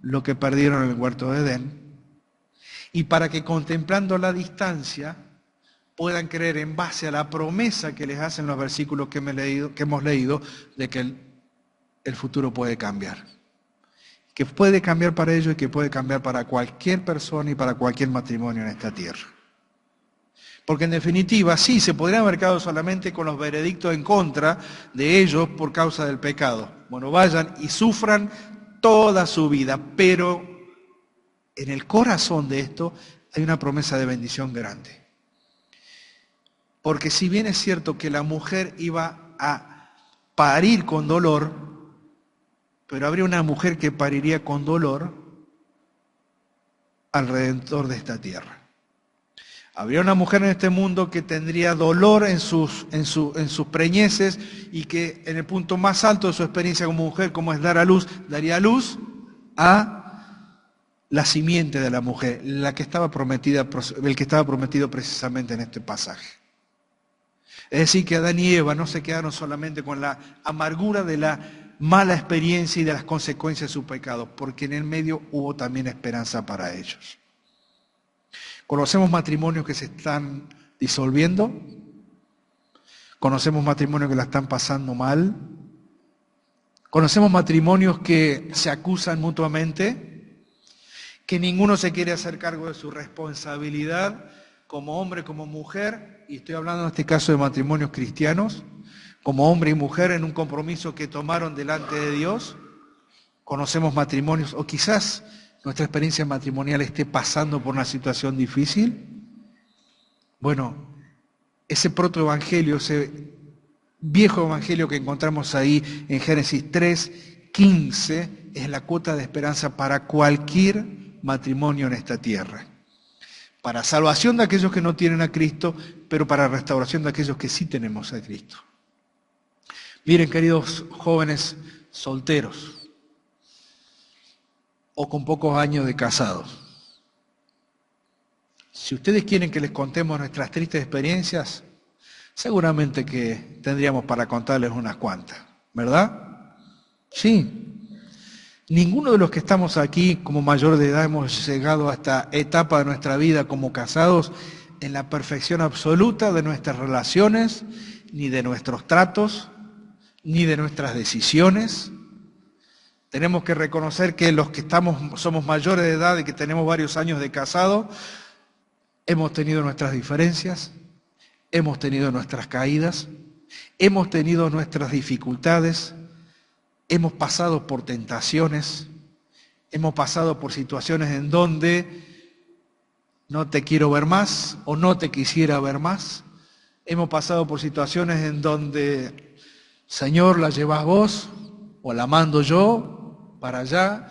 lo que perdieron en el huerto de Edén, y para que, contemplando la distancia, puedan creer en base a la promesa que les hacen los versículos que hemos leído, de que el futuro puede cambiar. Que puede cambiar para ellos y que puede cambiar para cualquier persona y para cualquier matrimonio en esta tierra. Porque en definitiva, sí, se podría haber quedado solamente con los veredictos en contra de ellos por causa del pecado. Bueno, vayan y sufran toda su vida, pero en el corazón de esto hay una promesa de bendición grande. Porque si bien es cierto que la mujer iba a parir con dolor, pero habría una mujer que pariría con dolor al Redentor de esta tierra. Habría una mujer en este mundo que tendría dolor en sus preñeces, y que en el punto más alto de su experiencia como mujer, como es dar a luz, daría a luz a la simiente de la mujer, el que estaba prometido precisamente en este pasaje. Es decir, que Adán y Eva no se quedaron solamente con la amargura de la mala experiencia y de las consecuencias de su pecado, porque en el medio hubo también esperanza para ellos. Conocemos matrimonios que se están disolviendo, conocemos matrimonios que la están pasando mal, conocemos matrimonios que se acusan mutuamente, que ninguno se quiere hacer cargo de su responsabilidad como hombre, como mujer, y estoy hablando en este caso de matrimonios cristianos, como hombre y mujer en un compromiso que tomaron delante de Dios. Conocemos matrimonios, o quizás nuestra experiencia matrimonial esté pasando por una situación difícil. Bueno, ese protoevangelio, ese viejo evangelio que encontramos ahí en Génesis 3:15, es la cuota de esperanza para cualquier matrimonio en esta tierra. Para salvación de aquellos que no tienen a Cristo, pero para restauración de aquellos que sí tenemos a Cristo. Miren, queridos jóvenes solteros o con pocos años de casados, si ustedes quieren que les contemos nuestras tristes experiencias, seguramente que tendríamos para contarles unas cuantas, ¿verdad? Sí. Ninguno de los que estamos aquí como mayor de edad hemos llegado a esta etapa de nuestra vida como casados en la perfección absoluta de nuestras relaciones, ni de nuestros tratos, ni de nuestras decisiones. Tenemos que reconocer que los que somos mayores de edad y que tenemos varios años de casado, hemos tenido nuestras diferencias, hemos tenido nuestras caídas, hemos tenido nuestras dificultades, hemos pasado por tentaciones, hemos pasado por situaciones en donde no te quiero ver más o no te quisiera ver más. Hemos pasado por situaciones en donde, Señor, la llevas vos o la mando yo para allá.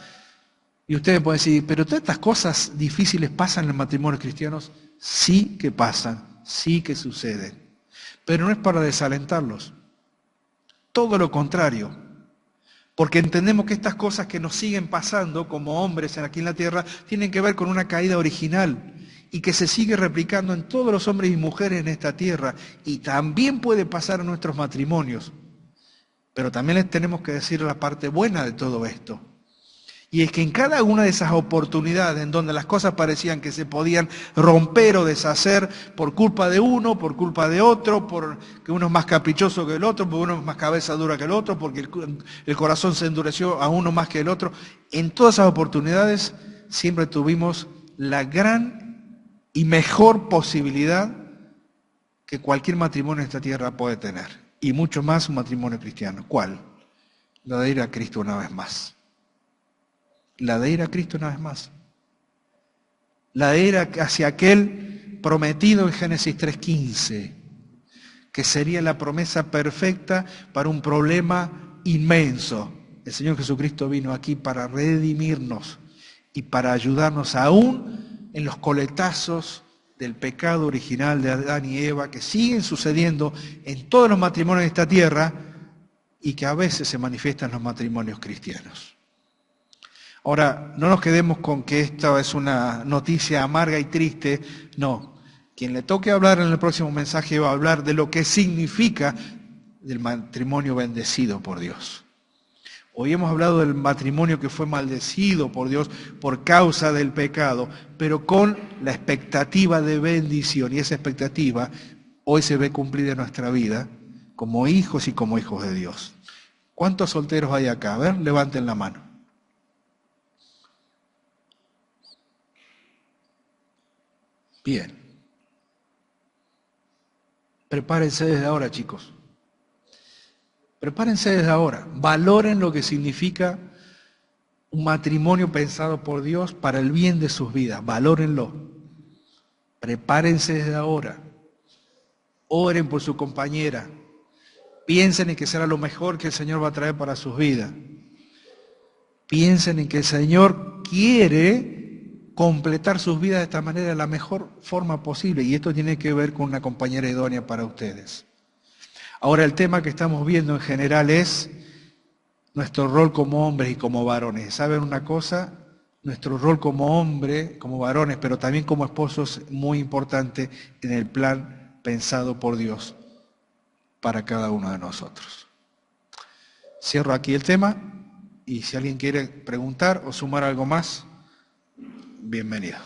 Y ustedes pueden decir, pero todas estas cosas difíciles pasan en los matrimonios cristianos. Sí que pasan, sí que suceden. Pero no es para desalentarlos. Todo lo contrario. Porque entendemos que estas cosas que nos siguen pasando como hombres aquí en la tierra tienen que ver con una caída original y que se sigue replicando en todos los hombres y mujeres en esta tierra, y también puede pasar en nuestros matrimonios. Pero también les tenemos que decir la parte buena de todo esto. Y es que en cada una de esas oportunidades en donde las cosas parecían que se podían romper o deshacer por culpa de uno, por culpa de otro, porque uno es más caprichoso que el otro, porque uno es más cabeza dura que el otro, porque el corazón se endureció a uno más que el otro, en todas esas oportunidades siempre tuvimos la gran y mejor posibilidad que cualquier matrimonio en esta tierra puede tener, y mucho más un matrimonio cristiano. ¿Cuál? La de ir a Cristo una vez más. La de ir a Cristo una vez más. La de ir hacia aquel prometido en Génesis 3:15, que sería la promesa perfecta para un problema inmenso. El Señor Jesucristo vino aquí para redimirnos y para ayudarnos aún en los coletazos del pecado original de Adán y Eva que siguen sucediendo en todos los matrimonios de esta tierra y que a veces se manifiestan en los matrimonios cristianos. Ahora, no nos quedemos con que esta es una noticia amarga y triste, no. Quien le toque hablar en el próximo mensaje va a hablar de lo que significa del matrimonio bendecido por Dios. Hoy hemos hablado del matrimonio que fue maldecido por Dios por causa del pecado, pero con la expectativa de bendición, y esa expectativa hoy se ve cumplida en nuestra vida como hijos y como hijos de Dios. ¿Cuántos solteros hay acá? A ver, levanten la mano. Bien. Prepárense desde ahora, chicos. Prepárense desde ahora. Valoren lo que significa un matrimonio pensado por Dios para el bien de sus vidas. Valórenlo. Prepárense desde ahora. Oren por su compañera. Piensen en que será lo mejor que el Señor va a traer para sus vidas. Piensen en que el Señor quiere completar sus vidas de esta manera de la mejor forma posible. Y esto tiene que ver con una compañera idónea para ustedes. Ahora, el tema que estamos viendo en general es nuestro rol como hombres y como varones. ¿Saben una cosa? Nuestro rol como hombres, como varones, pero también como esposos, es muy importante en el plan pensado por Dios para cada uno de nosotros. Cierro aquí el tema y si alguien quiere preguntar o sumar algo más, bienvenido.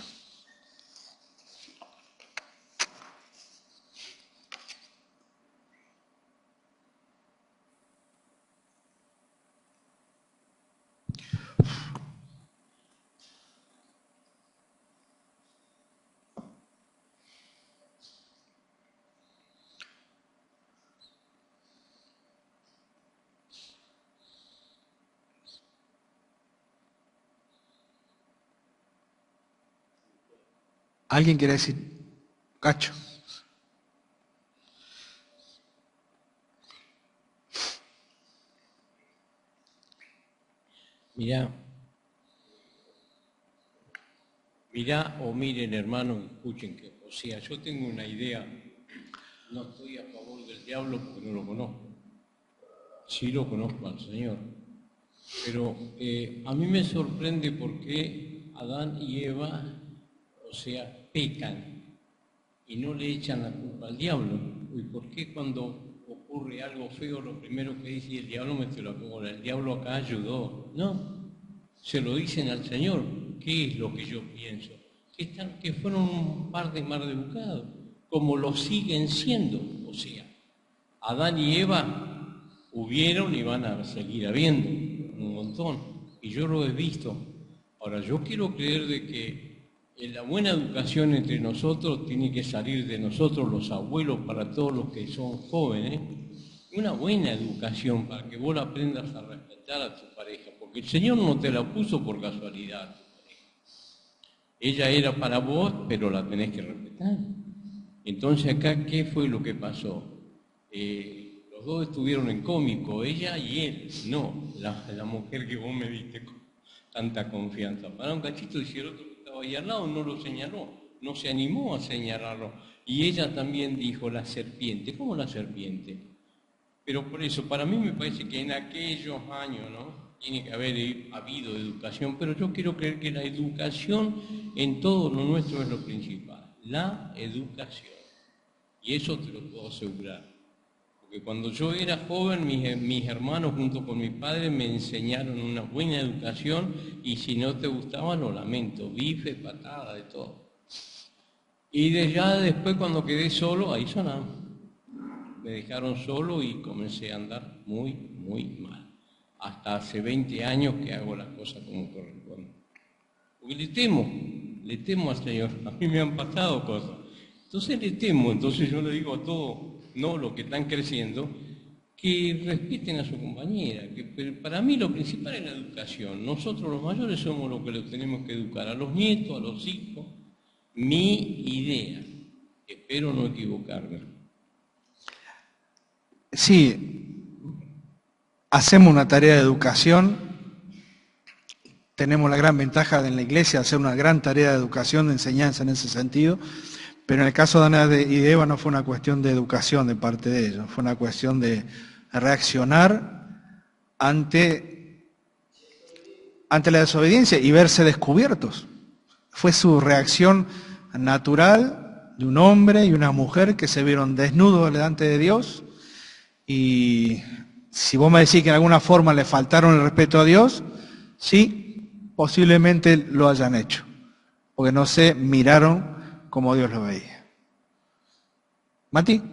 ¿Alguien quiere decir? Cacho. Mirá o miren, hermano, escuchen que, o sea, yo tengo una idea, no estoy a favor del diablo porque no lo conozco, sí lo conozco al Señor, pero a mí me sorprende por qué Adán y Eva, o sea, pecan y no le echan la culpa al diablo, y por qué cuando ocurre algo feo lo primero que dice el diablo metió la cola, el diablo acá ayudó, no. Se lo dicen al Señor, ¿qué es lo que yo pienso? Que fueron un par de maleducados, como lo siguen siendo. O sea, Adán y Eva hubieron y van a seguir habiendo un montón. Y yo lo he visto. Ahora, yo quiero creer de que la buena educación entre nosotros tiene que salir de nosotros los abuelos para todos los que son jóvenes. Una buena educación para que vos la aprendas a respetar a tu pareja, porque el Señor no te la puso por casualidad. Ella era para vos, pero la tenés que respetar. Entonces acá, ¿qué fue lo que pasó? Los dos estuvieron en cómico, ella y él, no la mujer que vos me diste con tanta confianza. Para un cachito y si el otro que estaba ahí al lado no lo señaló, no se animó a señalarlo. Y ella también dijo, la serpiente. ¿Cómo la serpiente? Pero por eso, para mí me parece que en aquellos años, ¿no? Tiene que haber habido educación, pero yo quiero creer que la educación en todo lo nuestro es lo principal, la educación. Y eso te lo puedo asegurar. Porque Porque cuando yo era joven, mis hermanos junto con mi padre me enseñaron una buena educación y si no te gustaba, lo lamento, bife, patada, de todo. Y ya después cuando quedé solo, ahí sonaba. Me dejaron solo y comencé a andar muy, muy mal. Hasta hace 20 años que hago las cosas como corresponde. Porque le temo al Señor. A mí me han pasado cosas. Entonces le temo, entonces yo le digo a todos, no los que están creciendo, que respeten a su compañera. Que para mí lo principal es la educación. Nosotros los mayores somos los que los tenemos que educar, a los nietos, a los hijos. Mi idea, espero no equivocarme. Sí, hacemos una tarea de educación, tenemos la gran ventaja de en la iglesia hacer una gran tarea de educación, de enseñanza en ese sentido, pero en el caso de Ana y de Eva no fue una cuestión de educación de parte de ellos, fue una cuestión de reaccionar ante la desobediencia y verse descubiertos. Fue su reacción natural de un hombre y una mujer que se vieron desnudos delante de Dios. Y si vos me decís que en alguna forma le faltaron el respeto a Dios, sí, posiblemente lo hayan hecho, porque no se miraron como Dios lo veía. ¿Mati?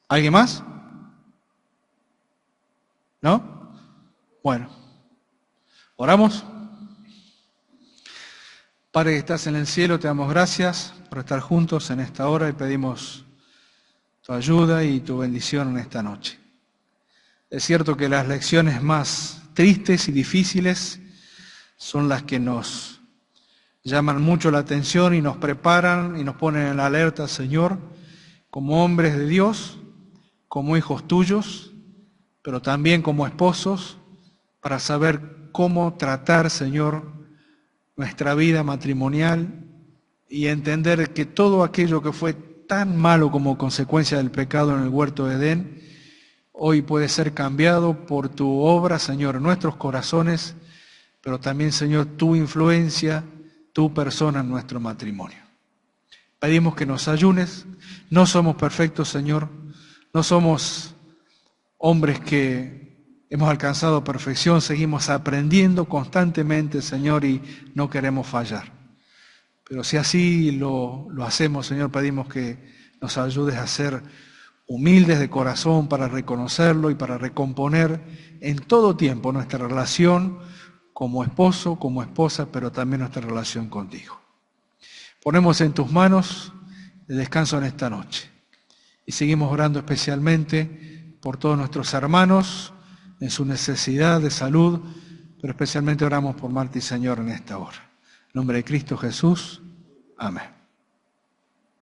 ¿Alguien más? ¿No? Bueno, ¿oramos? Padre que estás en el cielo, te damos gracias por estar juntos en esta hora y pedimos tu ayuda y tu bendición en esta noche. Es cierto que las lecciones más tristes y difíciles son las que nos llaman mucho la atención y nos preparan y nos ponen en la alerta, Señor, como hombres de Dios, como hijos tuyos, pero también como esposos, para saber cómo tratar, Señor, nuestra vida matrimonial y entender que todo aquello que fue tan malo como consecuencia del pecado en el huerto de Edén, hoy puede ser cambiado por tu obra, Señor, en nuestros corazones, pero también, Señor, tu influencia, tu persona en nuestro matrimonio. Pedimos que nos ayunes, no somos perfectos, Señor, no somos hombres que hemos alcanzado perfección, seguimos aprendiendo constantemente, Señor, y no queremos fallar. Pero si así lo hacemos, Señor, pedimos que nos ayudes a ser humildes de corazón para reconocerlo y para recomponer en todo tiempo nuestra relación como esposo, como esposa, pero también nuestra relación contigo. Ponemos en tus manos el descanso en esta noche y seguimos orando especialmente por todos nuestros hermanos en su necesidad de salud, pero especialmente oramos por Marta y Señor en esta hora. En nombre de Cristo Jesús, amén.